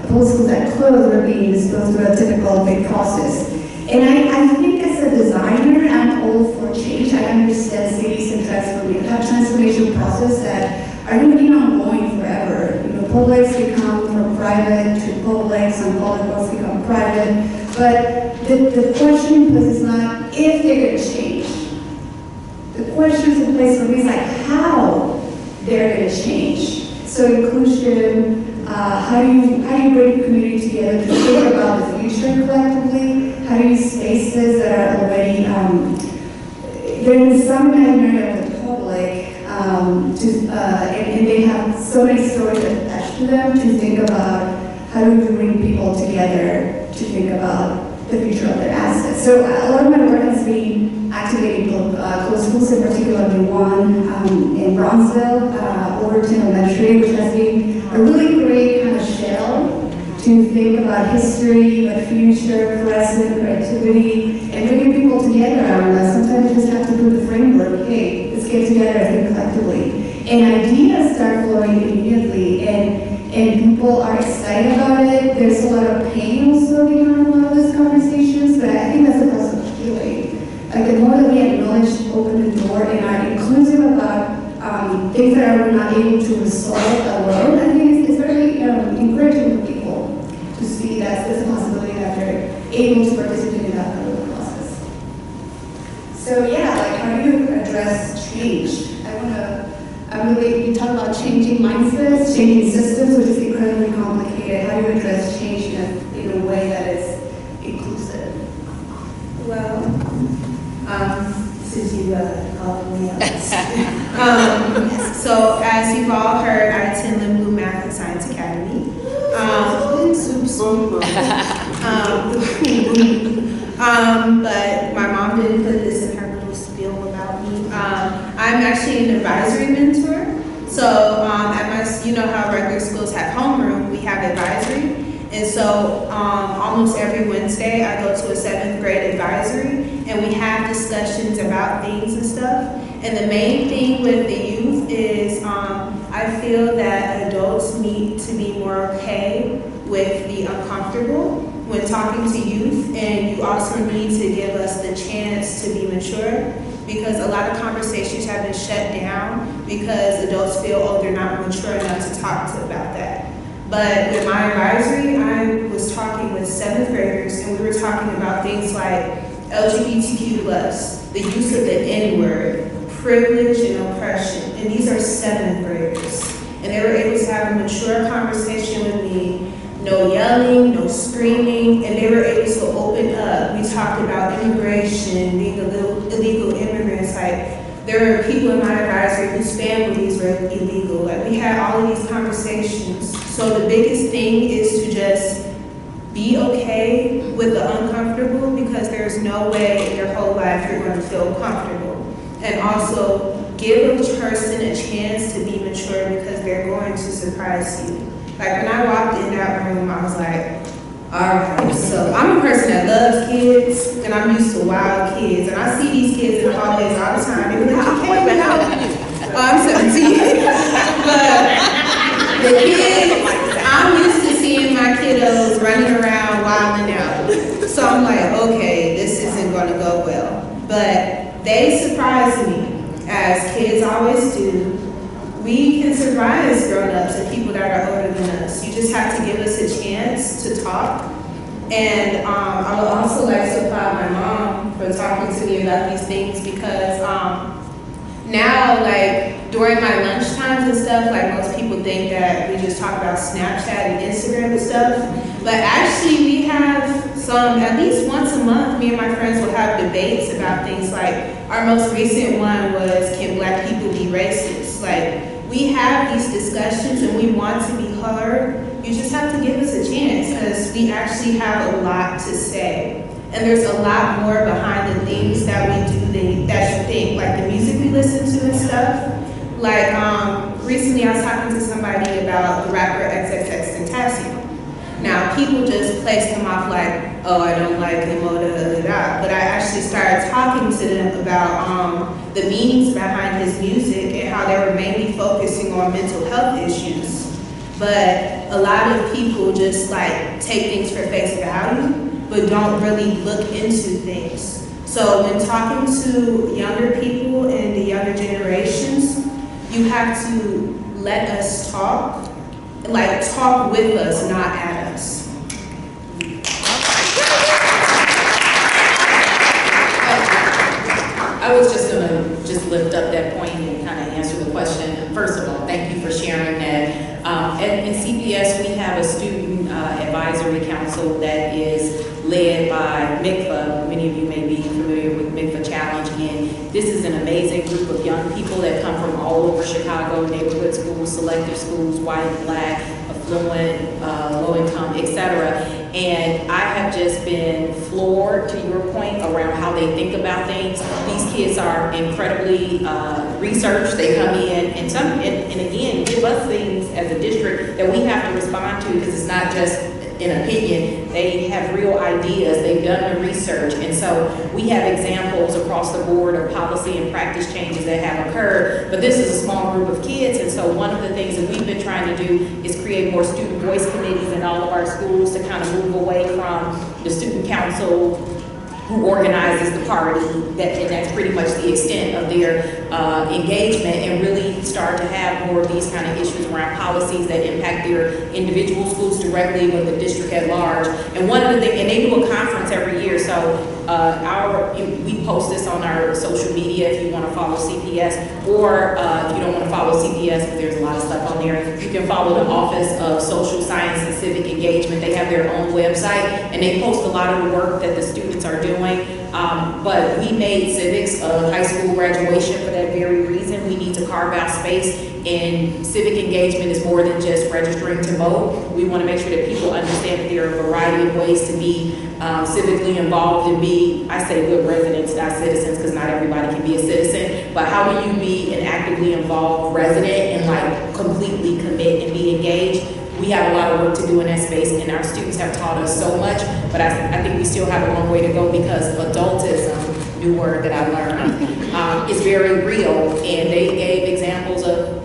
public schools that closed were being disposed of a typical big process. And I think as a designer, I'm all for change. I understand cities and transformation process that are going to be ongoing forever. Publics become from private to public, some public works become private. But the question is not if they're going to change. The questions in place for me is like how they're going to change. So inclusion, how do you bring the community together to think about the future collectively? How do you use spaces that are already, they're in some imaginary of the public, and they have so many stories attached to them to think about how do we bring people together to think about the future of their assets. So a lot of my work has been activating closed schools, in particular the one in Bronzeville, Overton Elementary, which has been a really great kind of shell to think about history, but future, present, creativity, and bringing people together around us. Sometimes you just have to put the framework, hey, let's get together and think collectively. And ideas start flowing immediately, and people are excited about it. There's a lot of pain also behind a lot of these conversations, but I think that's the process of healing. Like the more that we acknowledge, open the door, and are inclusive about things that we're not able to resolve alone, I think it's very encouraging for people to see that there's a possibility that they're able to participate in that part of the process. So yeah, like how do you address change? You talk about changing mindsets, changing systems, which is incredibly complicated. How do you address change in a way that is inclusive? Well, since you called me up. So as you've all heard, I attend the Blue Math and Science Academy. But my mom didn't put this in her little spiel about me. I'm actually an advisory mentor. So at my, you know how regular schools have homeroom, we have advisory. And so almost every Wednesday I go to a 7th grade advisory and we have discussions about things and stuff. And the main thing with the youth is I feel that adults need to be more okay with the uncomfortable when talking to youth, and you also need to give us the chance to be mature, because a lot of conversations have been shut down because adults feel, oh, they're not mature enough to talk to about that. But with my advisory, I was talking with 7th graders, and we were talking about things like LGBTQ+, the use of the N-word, privilege and oppression, and these are 7th graders. And they were able to have a mature conversation with me, no yelling, no screaming, and they were able to open up. We talked about immigration, being illegal immigrants. Like, there are people in my advisory whose families were illegal. Like, we had all of these conversations. So the biggest thing is to just be okay with the uncomfortable, because there's no way in your whole life you're going to feel comfortable. And also give a person a chance to be mature, because they're going to surprise you. Like when I walked in that room, I was like, all right, so I'm a person that loves kids, and I'm used to wild kids. And I see these kids in the hallways all the time. They be like, oh, I'm 17. But the kids, I'm used to seeing my kiddos running around, wilding out. So I'm like, okay, this isn't going to go well. But they surprise me, as kids always do. We can survive as grown-ups and people that are older than us. You just have to give us a chance to talk. And I would also like to applaud my mom for talking to me about these things, because now, like, during my lunch times and stuff, like, most people think that we just talk about Snapchat and Instagram and stuff. But actually, we have some, at least once a month, me and my friends will have debates about things. Like, our most recent one was, can Black people be racist? Like, we have these discussions and we want to be heard. You just have to give us a chance, because we actually have a lot to say. And there's a lot more behind the things that we do that you think, like the music we listen to and stuff. Like, recently I was talking to somebody about the rapper XXXTentacion. Now, people just placed him off like, oh, I don't like him, oh, da, da, da, da. But I actually started talking to them about the meanings behind his music and how they were mainly focusing on mental health issues. But a lot of people just like take things for face value, but don't really look into things. So when talking to younger people and the younger generations, you have to let us talk, like talk with us, not at us. I was just gonna lift up that point and kind of answer the question. First of all, thank you for sharing that. In CPS, we have a student advisory council that is led by MICFA. Many of you may be familiar with MICFA Challenge, and this is an amazing group of young people that come from all over Chicago, neighborhood schools, selective schools, white, black, affluent, low income, etc. And I have just been floored, to your point, around how they think about things. These kids are incredibly researched. They come in and again, give us things as a district that we have to respond to, because it's not just an opinion. They have real ideas. They've done the research. And so we have examples across the board of policy and practice changes that have occurred. But this is a small group of kids. And so one of the things that we've been trying to do is create more student voice committees in all of our schools to kind of move away from the student council who organizes the party, and that's pretty much the extent of their engagement, and really start to have more of these kind of issues around policies that impact their individual schools directly with the district at large. And one of the things, and they do a conference every year, so we post this on our social media if you want to follow CPS, or if you don't want to follow CPS, because there's a lot of stuff on there, you can follow the Office of Social Science and Civic Engagement. They have their own website, and they post a lot of the work that the students are doing. But we made civics a high school graduation for that very reason. We need to carve out space, and civic engagement is more than just registering to vote. We want to make sure that people understand that there are a variety of ways to be civically involved and be, I say good residents, not citizens, because not everybody can be a citizen, but how do you be an actively involved resident and like completely commit and be engaged? We have a lot of work to do in that space, and our students have taught us so much, but I think we still have a long way to go, because adultism, new word that I learned, is very real, and they gave examples of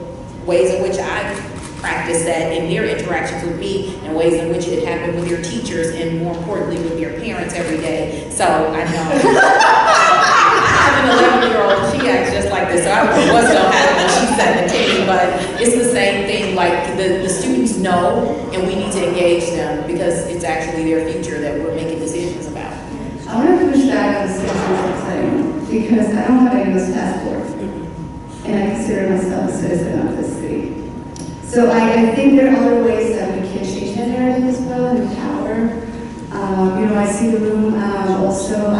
ways in which I practice that in their interactions with me, and ways in which it happened with their teachers, and more importantly with their parents every day. So I know. I have an 11-year-old, she acts just like this, so I don't know what's going to happen when she's 17, but it's the same thing. Like the students know, and we need to engage them, because it's actually their future that we're making decisions about. I want to push back on the citizenship thing, because I don't have a U.S. passport, and I consider myself a citizen of this city. So I think there are other ways that we can change that narrative as well, and empower. I see the room also. I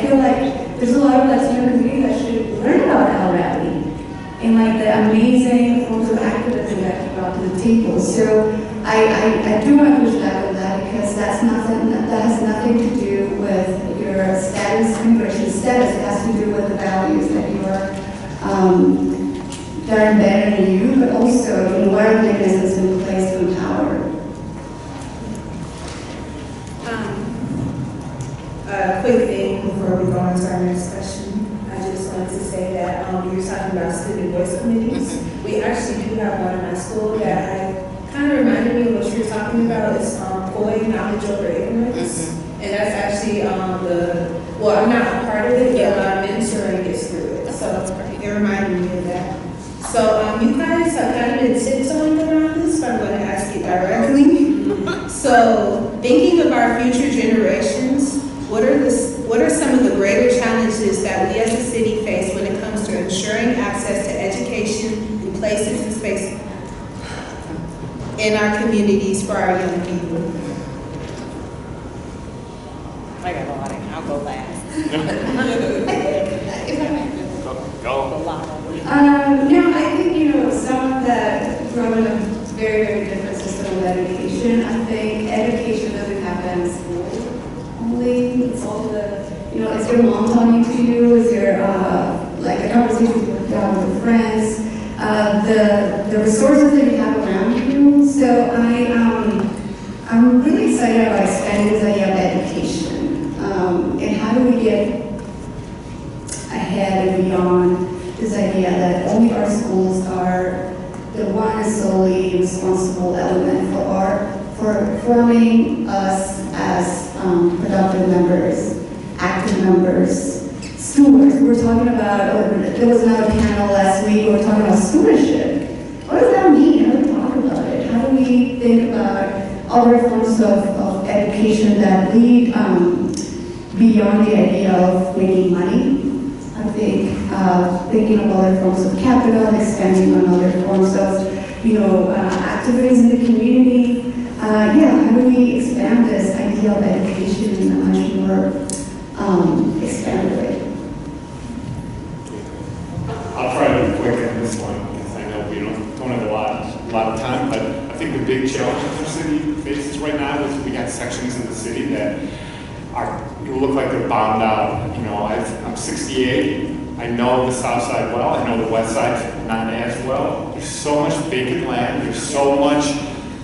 feel like there's a lot of Latino community that should learn about Raby and like the amazing forms of activism that he brought to the table. So I do want to push back on that, because that has nothing to do with your status, immigration status. It has to do with the values that you are that are embedded in you, but also what are the mechanisms in place to empower. A quick thing before we go on to our next question. I just wanted to say that you were talking about student voice committees. We actually do have one in my school that kind of reminded me of what you were talking about. It's COI, knowledge over ignorance. And that's actually I'm not a part of it, but my mentoring is through it. So it reminded me of that. So you guys have kind of been tiptoeing around this, but I'm going to ask you directly. So thinking of our future generations, what are some of the greater challenges that we as a city face when it comes to ensuring access to education in places and spaces in our communities for our young people? I got a lot. I'll go last. I think, some of that grew in a very, very different system of education. I think education doesn't happen in school humbling. It's all is your mom talking to you? Is there like a conversation with friends? The resources that you have around you. So I'm really excited about expanding this idea of education. And how do we get ahead and beyond this idea that only our schools are the one and solely responsible element for forming us as productive members, active members, stewards. We were talking about, there was another panel last week, we were talking about stewardship. What does that mean? How do we talk about it? How do we think about other forms of education that lead beyond the idea of making money? I think thinking of other forms of capital, expanding on other forms of, activities in the community. How do we expand this idea of education in a much more expanded way? I'll try to be quick on this one because I know we don't have a lot of time, but I think the big challenge our city faces right now is we got sections of the city that look like they're bombed out. I'm 68. I know the south side well. I know the west side not as well. There's so much vacant land. There's so much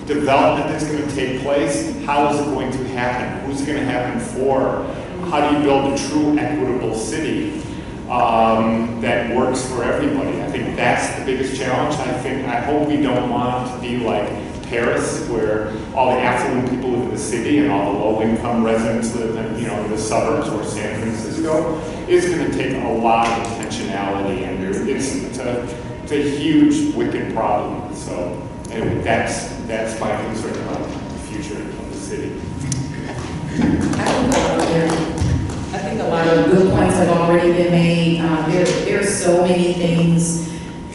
development that's going to take place. How is it going to happen? Who's it going to happen for? How do you build a true equitable city that works for everybody? I think that's the biggest challenge. I hope we don't want to be like Paris, where all the affluent people live in the city and all the low-income residents live in the suburbs, or San Francisco. It's going to take a lot of intentionality, and it's a huge, wicked problem. So anyway, that's my concern about the future of the city. I think a lot of good points have already been made. There's so many things.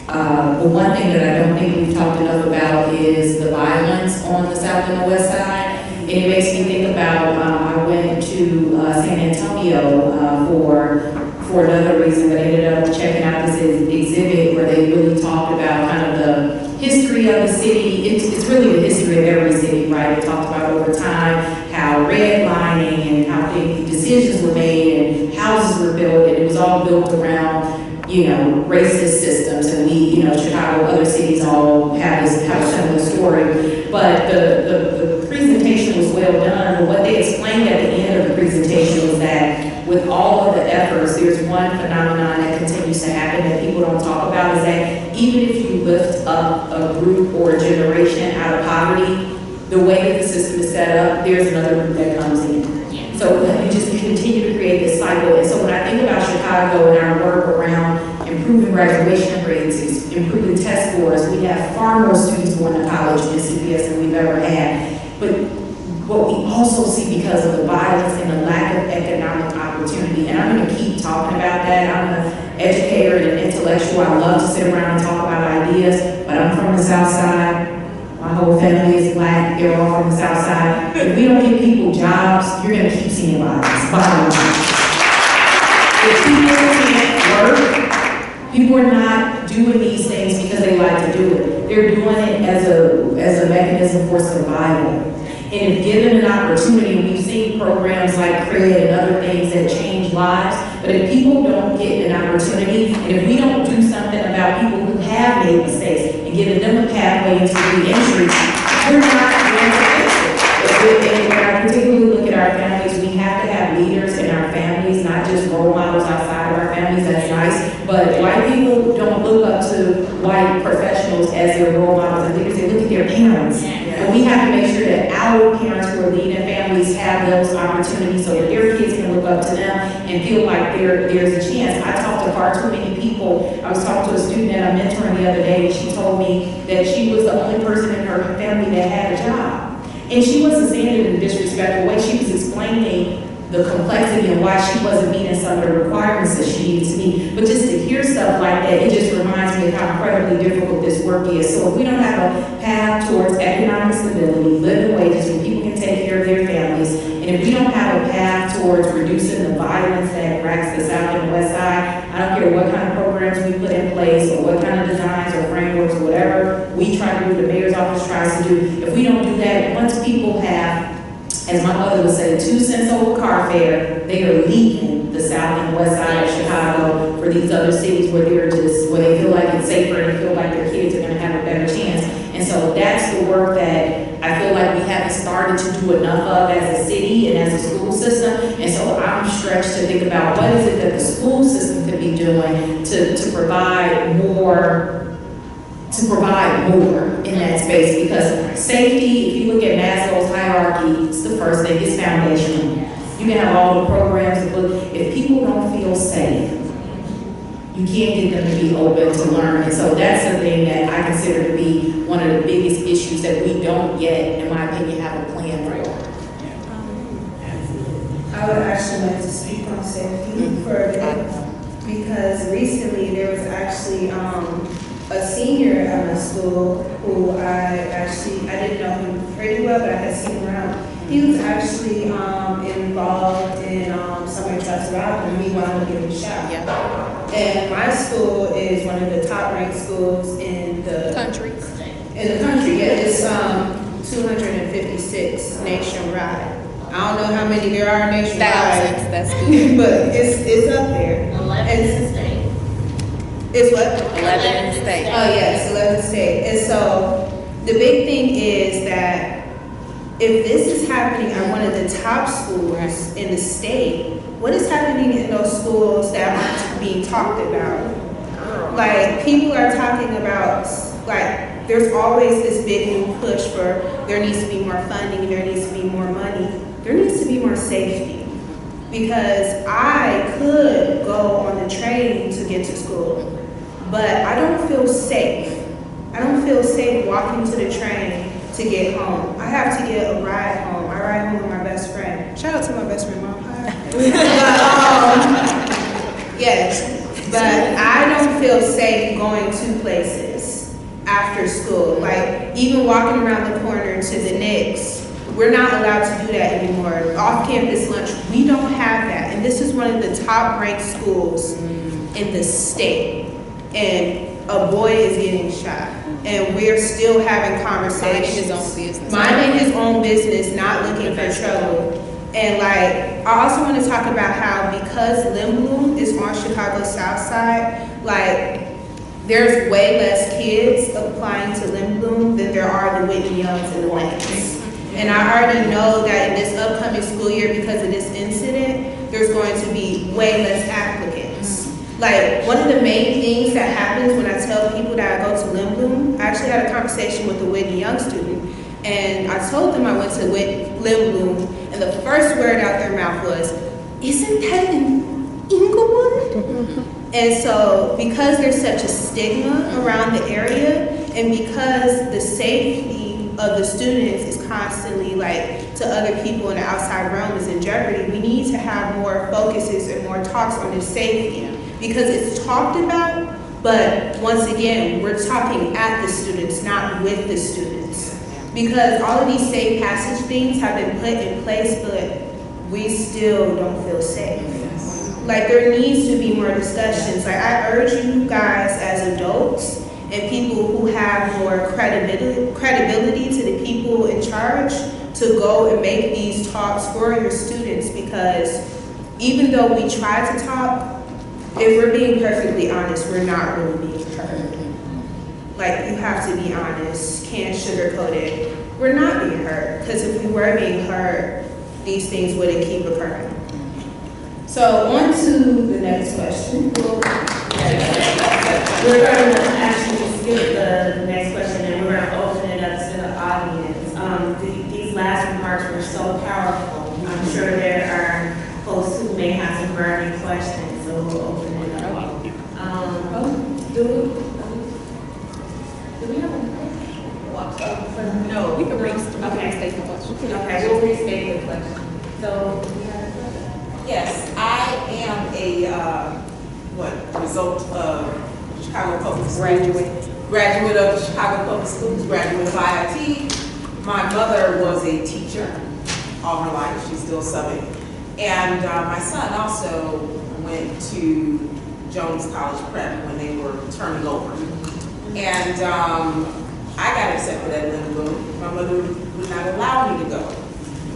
The one thing that I don't think we've talked enough about is the violence on the south and the west side. And it makes me think about, I went to San Antonio for another reason, but I ended up checking out this exhibit where they really talked about kind of the history of the city. It's really the history of every city, right? It talked about over time how redlining and how big decisions were made and houses were built, and it was all built around racist systems, and Chicago, other cities all have a similar story. But the presentation was well done, but what they explained at the end of the presentation was that with all of the efforts, there's one phenomenon that continues to happen that people don't talk about, is that even if you lift up a group or a generation out of poverty, the way that the system is set up, there's another group that comes in. So you just continue to create this cycle. And so when I think about Chicago and our work around improving graduation rates, improving test scores, we have far more students going to college in CPS than we've ever had. But what we also see, because of the violence and the lack of economic opportunity, and I'm going to keep talking about that. I'm an educator and an intellectual. I love to sit around and talk about ideas, but I'm from the South Side. My whole family is Black. They're all from the South Side. If we don't give people jobs, you're going to keep seeing violence. Bottom line. If people can't work, people are not doing these things because they like to do it. They're doing it as a mechanism for survival. And if given an opportunity, we've seen programs like CRED and other things that change lives, but if people don't get an opportunity, and if we don't do something about people who have made mistakes and giving them a pathway into re-entry, we're not going to fix it. And when I particularly look at our families, we have to have leaders in our families, not just role models outside of our families. That's nice, but white people don't look up to white professionals as their role models and leaders. They look at their parents. But we have to make sure that our parents who are leading families have those opportunities so that their kids can look up to them and feel like there's a chance. I talk to far too many people. I was talking to a student that I'm mentoring the other day, and she told me that she was the only person in her family that had a job. And she wasn't saying it in a disrespectful way. She was explaining the complexity and why she wasn't meeting some of the requirements that she needed to meet. But just to hear stuff like that, it just reminds me of how incredibly difficult this work is. So if we don't have a path towards economic stability, living wages where people can take care of their families, and if we don't have a path towards reducing the violence that racks the South and the West Side, I don't care what kind of programs we put in place or what kind of designs or frameworks or whatever we try to do, the mayor's office tries to do. If we don't do that, once people have as my mother would say, 2 cents over car fare, they are leaving the south and west side of Chicago for these other cities where they feel like it's safer and feel like their kids are gonna have a better chance. And so that's the work that I feel like we haven't started to do enough of as a city and as a school system. And so I'm stretched to think about what is it that the school system could be doing to provide more in that space, because safety, if you look at Maslow's hierarchy, it's the first thing, it's foundational. You can have all the programs, but if people don't feel safe, you can't get them to be open to learn. And so that's the thing that I consider to be one of the biggest issues that we don't yet, in my opinion, have a plan for. I would actually like to speak on safety for a bit, because recently there was actually a senior at my school who I didn't know him pretty well, but I had seen him around. He was actually involved in somebody tried to rob him, and he wound up getting shot. Yeah. And my school is one of the top ranked schools in the Country. In the country, yeah, it's 256 nationwide. I don't know how many there are nationwide. Thousands, that's good. But it's up there. 11 states. It's what? 11 states. Oh, yes, 11 states. And so the big thing is that if this is happening at one of the top schools in the state, what is happening in those schools that aren't being talked about? Like, people are talking about, like, there's always this big new push for there needs to be more funding, there needs to be more money, there needs to be more safety. Because I could go on the train to get to school, but I don't feel safe. I don't feel safe walking to the train to get home. I have to get a ride home. I ride home with my best friend. Shout out to my best friend, Mom. Yes, but I don't feel safe going to places after school. Like, even walking around the corner to the Knicks, we're not allowed to do that anymore. Off-campus lunch, we don't have that. And this is one of the top-ranked schools in the state. And a boy is getting shot. And we're still having conversations. Minding his own business, not looking for trouble. And like, I also want to talk about how because Limblum is on Chicago's South Side, like, there's way less kids applying to Limblum than there are the Whitney Youngs and the Lanes. And I already know that in this upcoming school year, because of this incident, there's going to be way less applicants. Like, one of the main things that happens when I tell people that I go to Limblum, I actually had a conversation with a Whitney Young student, and I told them I went to Limblum, and the first word out their mouth was, "Isn't that in Inglewood?" And so, because there's such a stigma around the area, and because the safety of the students is constantly, like, to other people in the outside realm is in jeopardy, we need to have more focuses and more talks on this safety. Because it's talked about, but once again, we're talking at the students, not with the students. Because all of these safe passage things have been put in place, but we still don't feel safe. Like, there needs to be more discussions. Like, I urge you guys as adults and people who have more credibility to the people in charge to go and make these talks for your students, because even though we try to talk, if we're being perfectly honest, we're not really being heard. Like, you have to be honest, can't sugarcoat it. We're not being heard, because if we were being heard, these things wouldn't keep occurring. So on to the next question. We're going to actually skip the next question, and we're going to open it up to the audience. These last remarks were so powerful. I'm sure there are folks who may have some burning questions, so we'll open it up. Do we have a No, we can restate Okay. the question. Okay, we'll restate the question. So, Yes, I am a, result of Chicago Public Schools. Graduate of the Chicago Public Schools, graduate of IIT. My mother was a teacher all her life, she's still subbing. And my son also went to Jones College Prep when they were turning over. And I got accepted at Limblum. My mother would not allow me to go.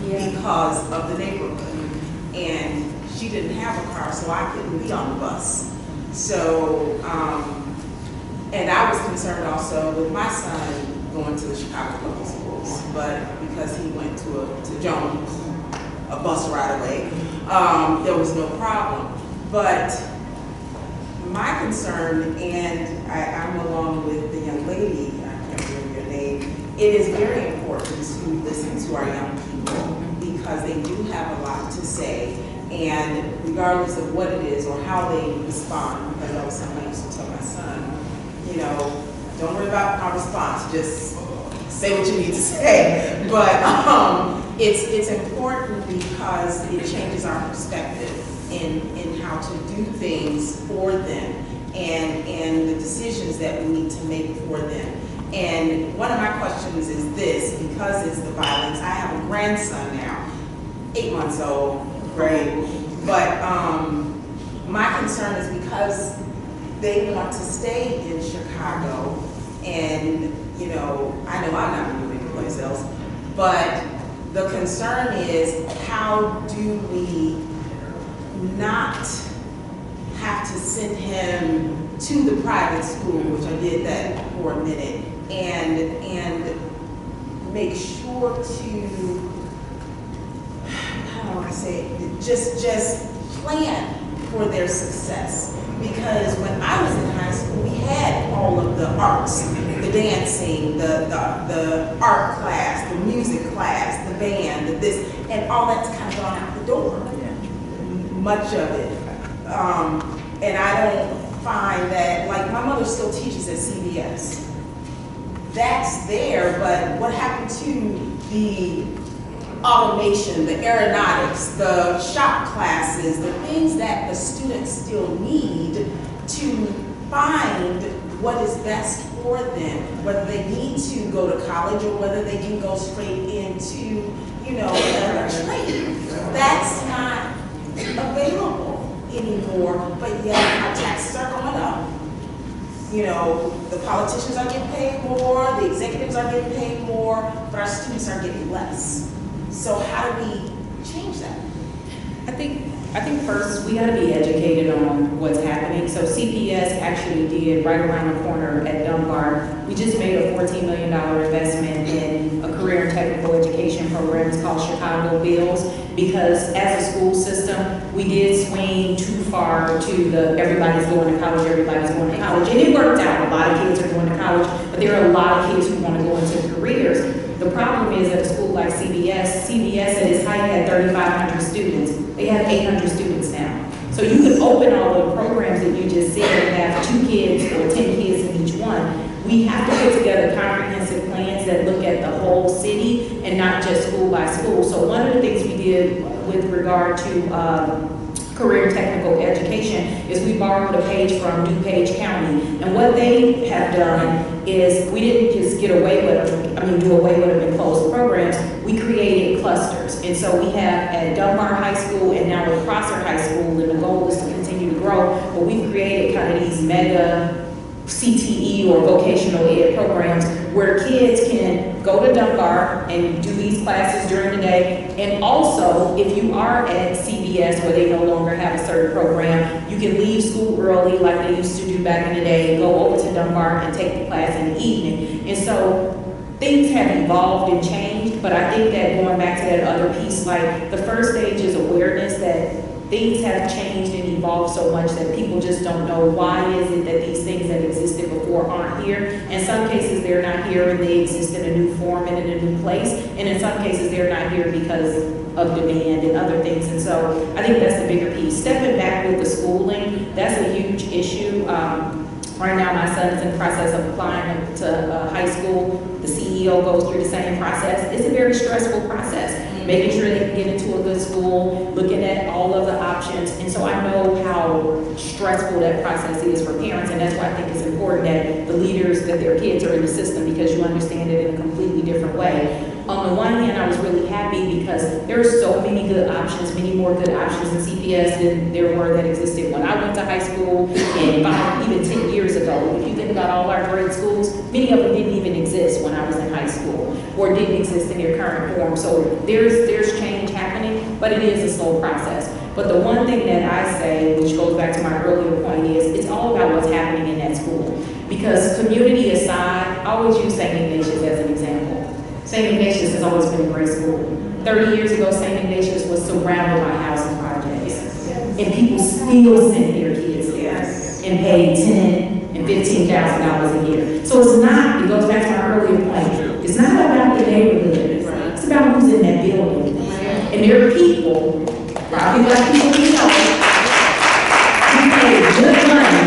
because of the neighborhood. And she didn't have a car, so I couldn't be on the bus. So, and I was concerned also with my son going to the Chicago public schools, but because he went to Jones, a bus right away, there was no problem. But my concern, and I'm along with the young lady, I can't remember your name, it is very important to listen to our young people because they do have a lot to say, and regardless of what it is or how they respond, because that was something I used to tell my son, you know, don't worry about our response, just say what you need to say. But it's important because it changes our perspective in how to do things for them and the decisions that we need to make for them. And one of my questions is this, because it's the violence, I have a grandson now, 8 months old, great, but my concern is because they want to stay in Chicago, and you know I'm not moving anyplace else, but the concern is how do we not have to send him to the private school, which I did that for a minute, and make sure to, how do I say it, just plan for their success. Because when I was in high school, we had all of the arts, the dancing, the art class, the music class, the band, the this, and all that's kind of gone out the door. Much of it. And I don't find that, like my mother still teaches at CBS. That's there, but what happened to the automation, the aeronautics, the shop classes, the things that the students still need to find what is best for them, whether they need to go to college or whether they can go straight into, another trade. That's not available anymore, but yet our taxes are going up. The politicians are getting paid more, the executives are getting paid more, but our students are getting less. So how do we change that? I think first we got to be educated on what's happening. So CPS actually did right around the corner at Dunbar. We just made a $14 million investment in a career and technical education program. It's called Chicago Bills, because as a school system, we did swing too far to the everybody's going to college, everybody's going to college. And it worked out. A lot of kids are going to college, but there are a lot of kids who want to go into careers. The problem is at a school like CBS at its height had 3,500 students. They have 800 students now. So you could open all of the programs that you just said and have 2 kids or 10 kids in each one. We have to put together comprehensive plans that look at the whole city and not just school by school. So one of the things we did with regard to career technical education is we borrowed a page from DuPage County. And what they have done is we didn't just do away with them and close programs. We created clusters. And so we have at Dunbar High School and now at Prosser High School, and the goal is to continue to grow, but we've created kind of these mega CTE or vocational ed programs where kids can go to Dunbar and do these classes during the day. And also, if you are at CBS where they no longer have a certain program, you can leave school early like they used to do back in the day, go over to Dunbar and take the class in the evening. And so things have evolved and changed, but I think that going back to that other piece, like the first stage is awareness that things have changed and evolved so much that people just don't know why is it that these things that existed before aren't here. In some cases, they're not here and they exist in a new form and in a new place. And in some cases, they're not here because of demand and other things. And so I think that's the bigger piece. Stepping back with the schooling, that's a huge issue. Right now, my son is in the process of applying to high school. The CEO goes through the same process. It's a very stressful process. Making sure they can get into a good school, looking at all of the options. And so I know how stressful that process is for parents, and that's why I think it's important that the leaders, that their kids are in the system, because you understand it in a completely different way. on the one hand, I was really happy because there are so many good options, many more good options in CPS than there were that existed when I went to high school and even 10 years ago. If you think about all our great schools, many of them didn't even exist when I was in high school or didn't exist in their current form. So there's change happening, but it is a slow process. But the one thing that I say, which goes back to my earlier point, is it's all about what's happening in that school. Because community aside, I always use St. Ignatius as an example. St. Ignatius has always been a great school. 30 years ago, St. Ignatius was surrounded by housing projects. And people still sent their kids there and paid $10,000 and $15,000 a year. So it's not, it goes back to my earlier point, it's not about the neighborhood. It's about who's in that building. And there are people, probably black people we know, who paid good money,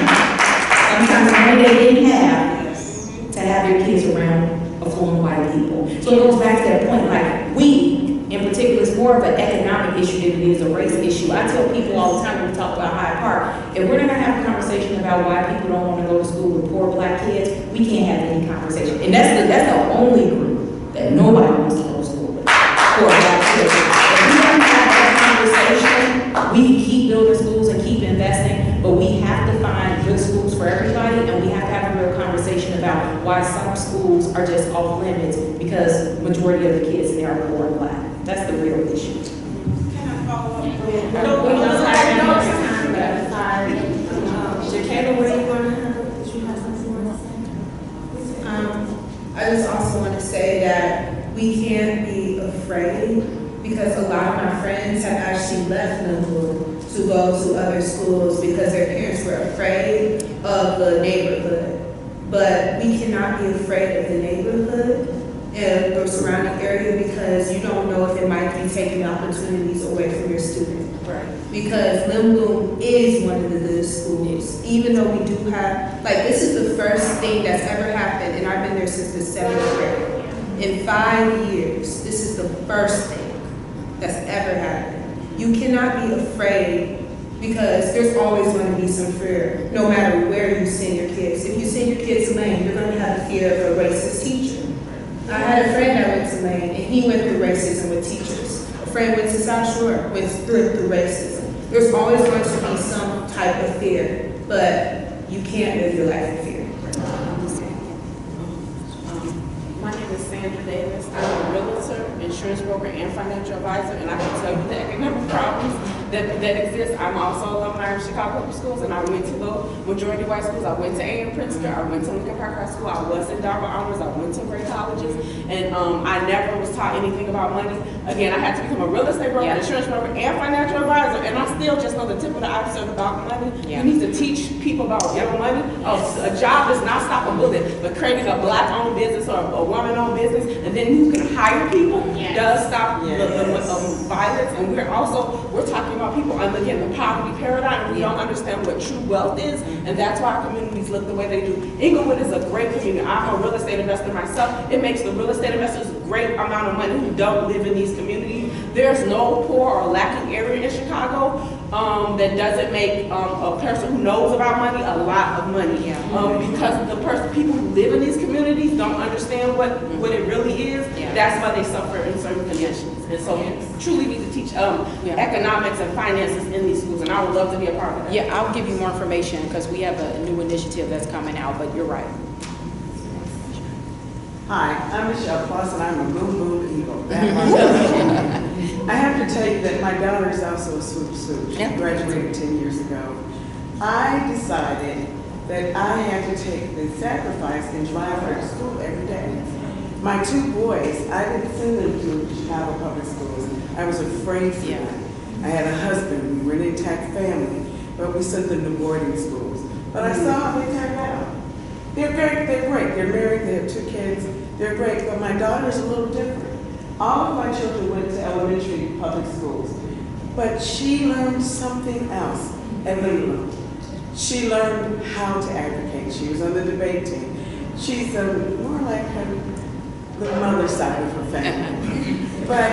sometimes money they didn't have, to have their kids around affluent white people. So it goes back to that point, like we, in particular, it's more of an economic issue than it is a race issue. I tell people all the time when we talk about Hyde Park, if we're not gonna have a conversation about why people don't want to go to school with poor black kids, we can't have any conversation. And that's the only group that nobody wants to go to school with, poor black kids. If we don't have that conversation, we can keep building schools and keep investing, but we have to find good schools for everybody, and we have to have a real conversation about why some schools are just off limits because majority of the kids there are poor and black. That's the real issue. Can I follow up? Educator, what are you going to have? Did you have something you want to say? I just also want to say that we can't be afraid because a lot of my friends have actually left Limbo to go to other schools because their parents were afraid of the neighborhood. But we cannot be afraid of the neighborhood and the surrounding area because you don't know if it might be taking opportunities away from your student. Right. Because Limbo is one of the good schools, even though we do have, like this is the first thing that's ever happened, and I've been there since the 7th grade. In 5 years, this is the first thing that's ever happened. You cannot be afraid because there's always going to be some fear, no matter where you send your kids. If you send your kids to Maine, you're going to have the fear of a racist teacher. I had a friend that went to Maine, and he went through racism with teachers. A friend went to South Shore, went through racism. There's always going to be some type of fear, but you can't live your life in fear. My name is Sandra Davis. I'm a realtor, insurance broker, and financial advisor, and I can tell you the economic problems that exist. I'm also alumni of Chicago Public Schools, and I went to the majority white schools. I went to A.M. Pritzker, I went to Lincoln Park High School, I was in Dartmouth Honors, I went to great colleges, and I never was taught anything about money. Again, I had to become a real estate broker, insurance broker, and financial advisor, and I still just know the tip of the iceberg about money. You need to teach people about real money. A job does not stop a bullet, but creating a black-owned business or a woman-owned business, and then you can hire people, does stop the violence. And we're talking about people under the poverty paradigm. We don't understand what true wealth is, and that's why our communities look the way they do. Inglewood is a great community. I'm a real estate investor myself. It makes the real estate investors a great amount of money who don't live in these communities. There's no poor or lacking area in Chicago that doesn't make a person who knows about money a lot of money. Because people who live in these communities don't understand what it really is. That's why they suffer in certain conditions. And so truly need to teach economics and finances in these schools, and I would love to be a part of that. Yeah, I'll give you more information because we have a new initiative that's coming out, but you're right. Hi, I'm Michelle Plus, and I'm a boom boom eagle. I have to tell you that my daughter is also a swoop swoop. She graduated 10 years ago. I decided that I had to take the sacrifice and drive her to school every day. My 2 boys, I didn't send them to Chicago Public Schools. I was afraid for them. I had a husband, we were an intact family, but we sent them to boarding schools. But I saw how they turned out. They're great, they're married, they have 2 kids, they're great, but my daughter's a little different. All of my children went to elementary public schools, but she learned something else at Limbo. She learned how to advocate. She was on the debate team. She's more like the mother side of her family. But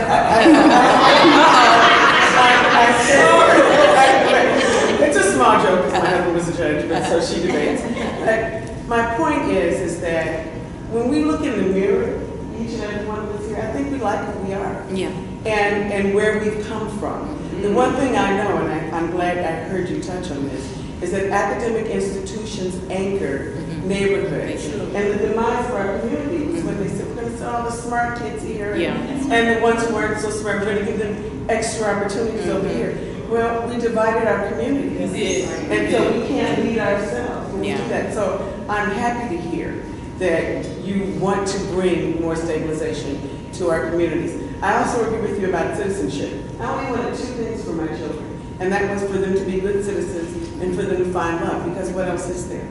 it's a small joke because my husband was a judge, but so she debates. But my point is that when we look in the mirror, each and every one of us here, I think we like who we are. Yeah. And where we've come from. The one thing I know, and I'm glad I heard you touch on this, is that academic institutions anchor neighborhoods. And the demise for our community was when they said, we're going to send all the smart kids here, and the ones who weren't so smart, we're going to give them extra opportunities over here. Well, we divided our communities, and so we can't lead ourselves when we do that. So I'm happy to hear that you want to bring more stabilization to our communities. I also agree with you about citizenship. I only wanted two things for my children, and that was for them to be good citizens and for them to find love, because what else is there?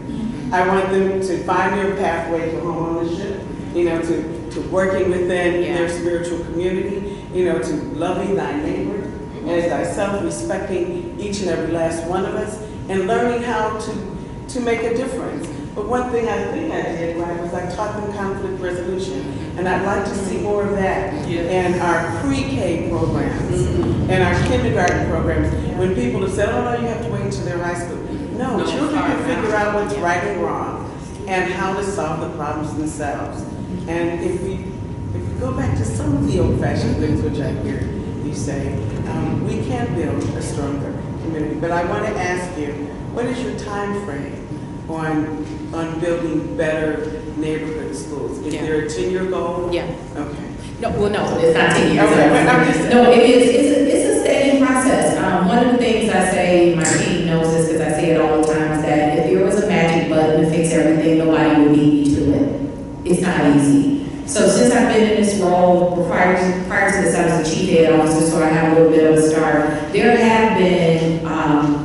I want them to find their pathway to home ownership, to working within their spiritual community, to loving thy neighbor as thyself, respecting each and every last one of us, and learning how to make a difference. But one thing I think I did right was I taught them conflict resolution, and I'd like to see more of that in our pre-K programs and our kindergarten programs. When people have said, oh no, you have to wait until they're high school. No, children can figure out what's right and wrong and how to solve the problems themselves. And if we go back to some of the old-fashioned things, which I hear you say, we can build a stronger community. But I want to ask you, what is your time frame on building better neighborhood schools? Is there a 10-year goal? Yeah. Okay. No, well, no, it's not 10 years. Okay. No, it's a steady process. One of the things I say, my team knows this because I say it all the time, is that if there was a magic button to fix everything, nobody would beat me to it. It's not easy. So since I've been in this role, prior to this, I was the chief ed officer, so I have a little bit of a start. There have been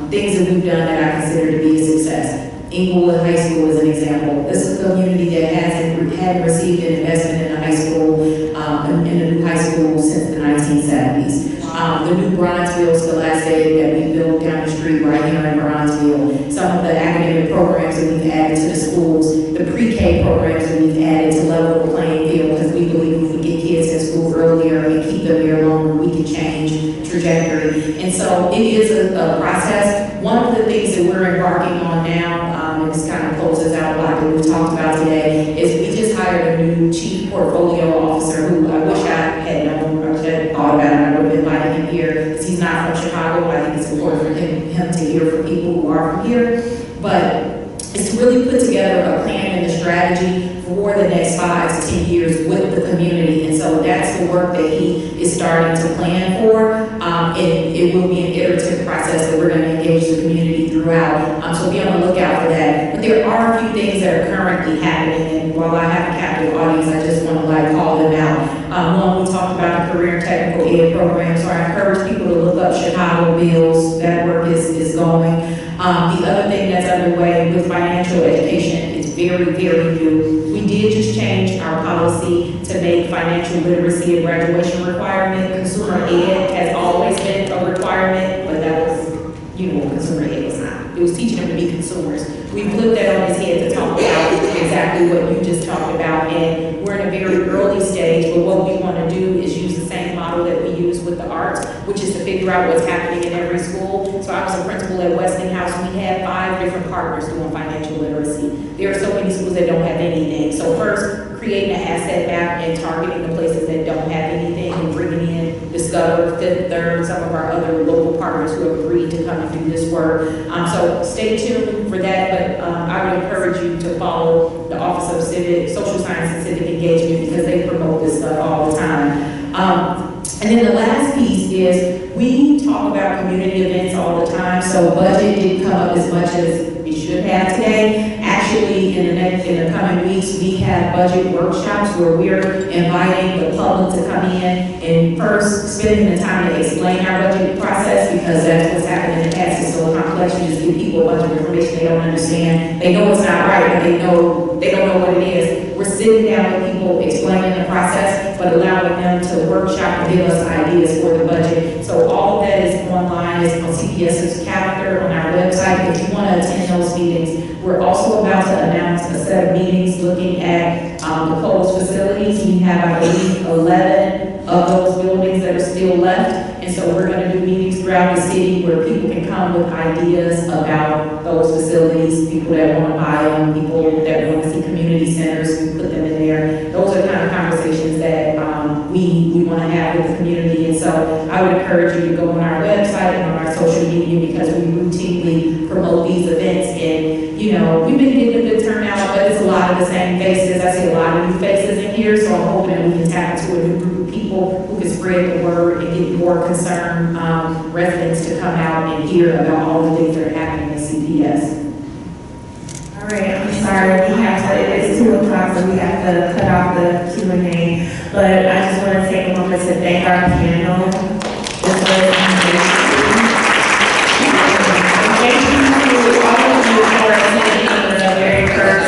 things that we've done that I consider to be a success. Inglewood High School is an example. This is a community that hadn't received an investment in a high school, in a new high school since the 1970s. The new Bronzeville Scholastic that we built down the street right here in Bronzeville. Some of the academic programs that we've added to the schools, the pre-K programs that we've added to level the playing field, because we believe if we get kids in school earlier and keep them there longer, we can change trajectory. And so it is a process. One of the things that we're embarking on now, and this kind of closes out a lot that we've talked about today, is we just hired a new chief portfolio officer who I wish I had known or had thought about, and I would have invited him here, because he's not from Chicago. I think it's important for him to hear from people who are from here. But it's to really put together a plan and a strategy for the next 5 to 10 years with the community. And so that's the work that he is starting to plan for. And it will be an iterative process that we're going to engage the community throughout. So be on the lookout for that. But there are a few things that are currently happening. And while I have a captive audience, I just want to call them out. One, we talked about the career and technical ed program. So I encourage people to look up Chicago Bills. That work is going. The other thing that's underway with financial education is very, very new. We did just change our policy to make financial literacy a graduation requirement. Consumer ed has always been a requirement, but that was, consumer ed was not. It was teaching them to be consumers. We flipped that on its head to talk about exactly what you just talked about, and we're in a very early stage, but what we want to do is use the same model that we use with the arts, which is to figure out what's happening in every school. So I was a principal at Westinghouse. We had 5 different partners doing financial literacy. There are so many schools that don't have anything. So first, creating an asset map and targeting the places that don't have anything and bringing in Discover, Fifth Third, some of our other local partners who have agreed to come and do this work. So stay tuned for that, but I would encourage you to follow the Office of Social Science and Civic Engagement, because they promote this stuff all the time. And then the last piece is we talk about community events all the time, so budget didn't come up as much as it should have today. Actually, in the coming weeks, we have budget workshops where we're inviting the public to come in and first spending the time to explain our budget process, because that's what's happened in the past. It's so complex. You just give people a bunch of information they don't understand. They know it's not right, but they don't know what it is. We're sitting down with people explaining the process, but allowing them to workshop and give us ideas for the budget. So all of that is online. It's on CPS's calendar on our website. If you want to attend those meetings, we're also about to announce a set of meetings looking at the closed facilities. We have, I believe, 11 of those buildings that are still left. And And so we're gonna do meetings throughout the city where people can come with ideas about those facilities, people that wanna buy them, people that wanna see community centers, we put them in there. Those are the kind of conversations that we wanna have with the community. And so I would encourage you to go on our website and on our social media because we routinely promote these events. And, you know, we've been getting a good turnout, but it's a lot of the same faces. I see a lot of new faces in here, so I'm hoping we can tap into a new group of people who can spread the word and get more concerned residents to come out and hear about all the things that are happening at CPS. All right, I'm sorry, we have to, it's 2 o'clock, so we have to cut off the Q&A. But I just want to take a moment to thank our panel. This was thank you to all of you for attending the very first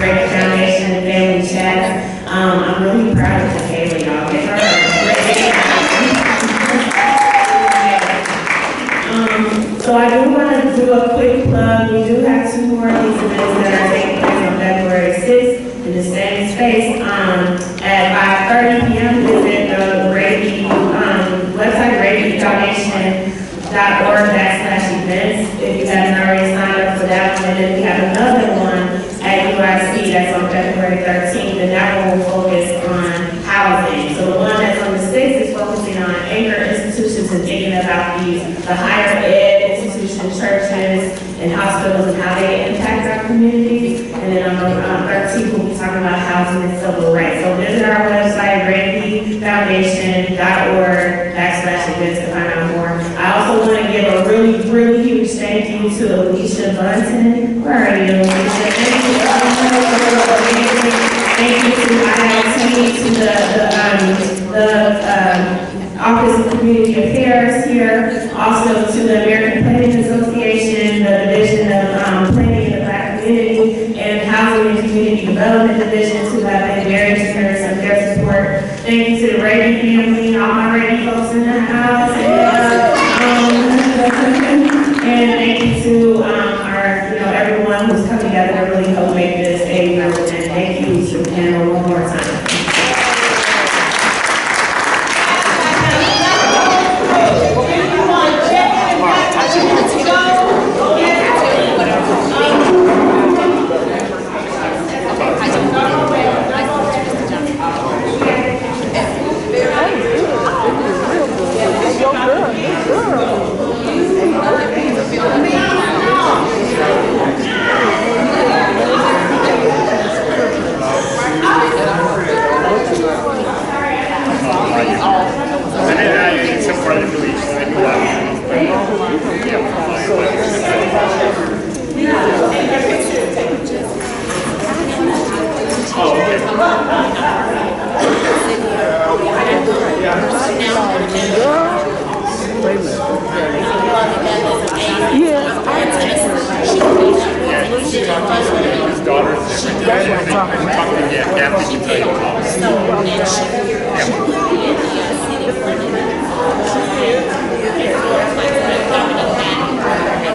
Raby Foundation and Family Chat. I'm really proud of Paola, y'all. Give her a great so I do want to do a quick plug. We do have 2 more of these events that are taking place on February 6th in the same space. At 5:30 p.m. visit the Raby website, rabyfoundation.org/events. If you haven't already signed up for that one, and then we have another one at UIC that's on February 13th, and that one will focus on housing. So the one that's on the 6th is focusing on anchor institutions and thinking about the higher ed institutions, churches, and hospitals and how they impact our communities. And then on 13th, we'll be talking about housing and civil rights. So visit our website, rabyfoundation.org/events to find out more. I also want to give a really huge thank you to Alicia Bunton. Where are you, Alicia? Thank you to IIT, to the Office of Community Affairs here, also to the American Planning Association, the Division of Planning in the Black Community, and Housing and Community Development Division, who have been very generous of their support. Thank you to the Raby family, all my Raby folks in the house, and thank you to everyone who's come together to really help make this a real event. Thank you to the panel one more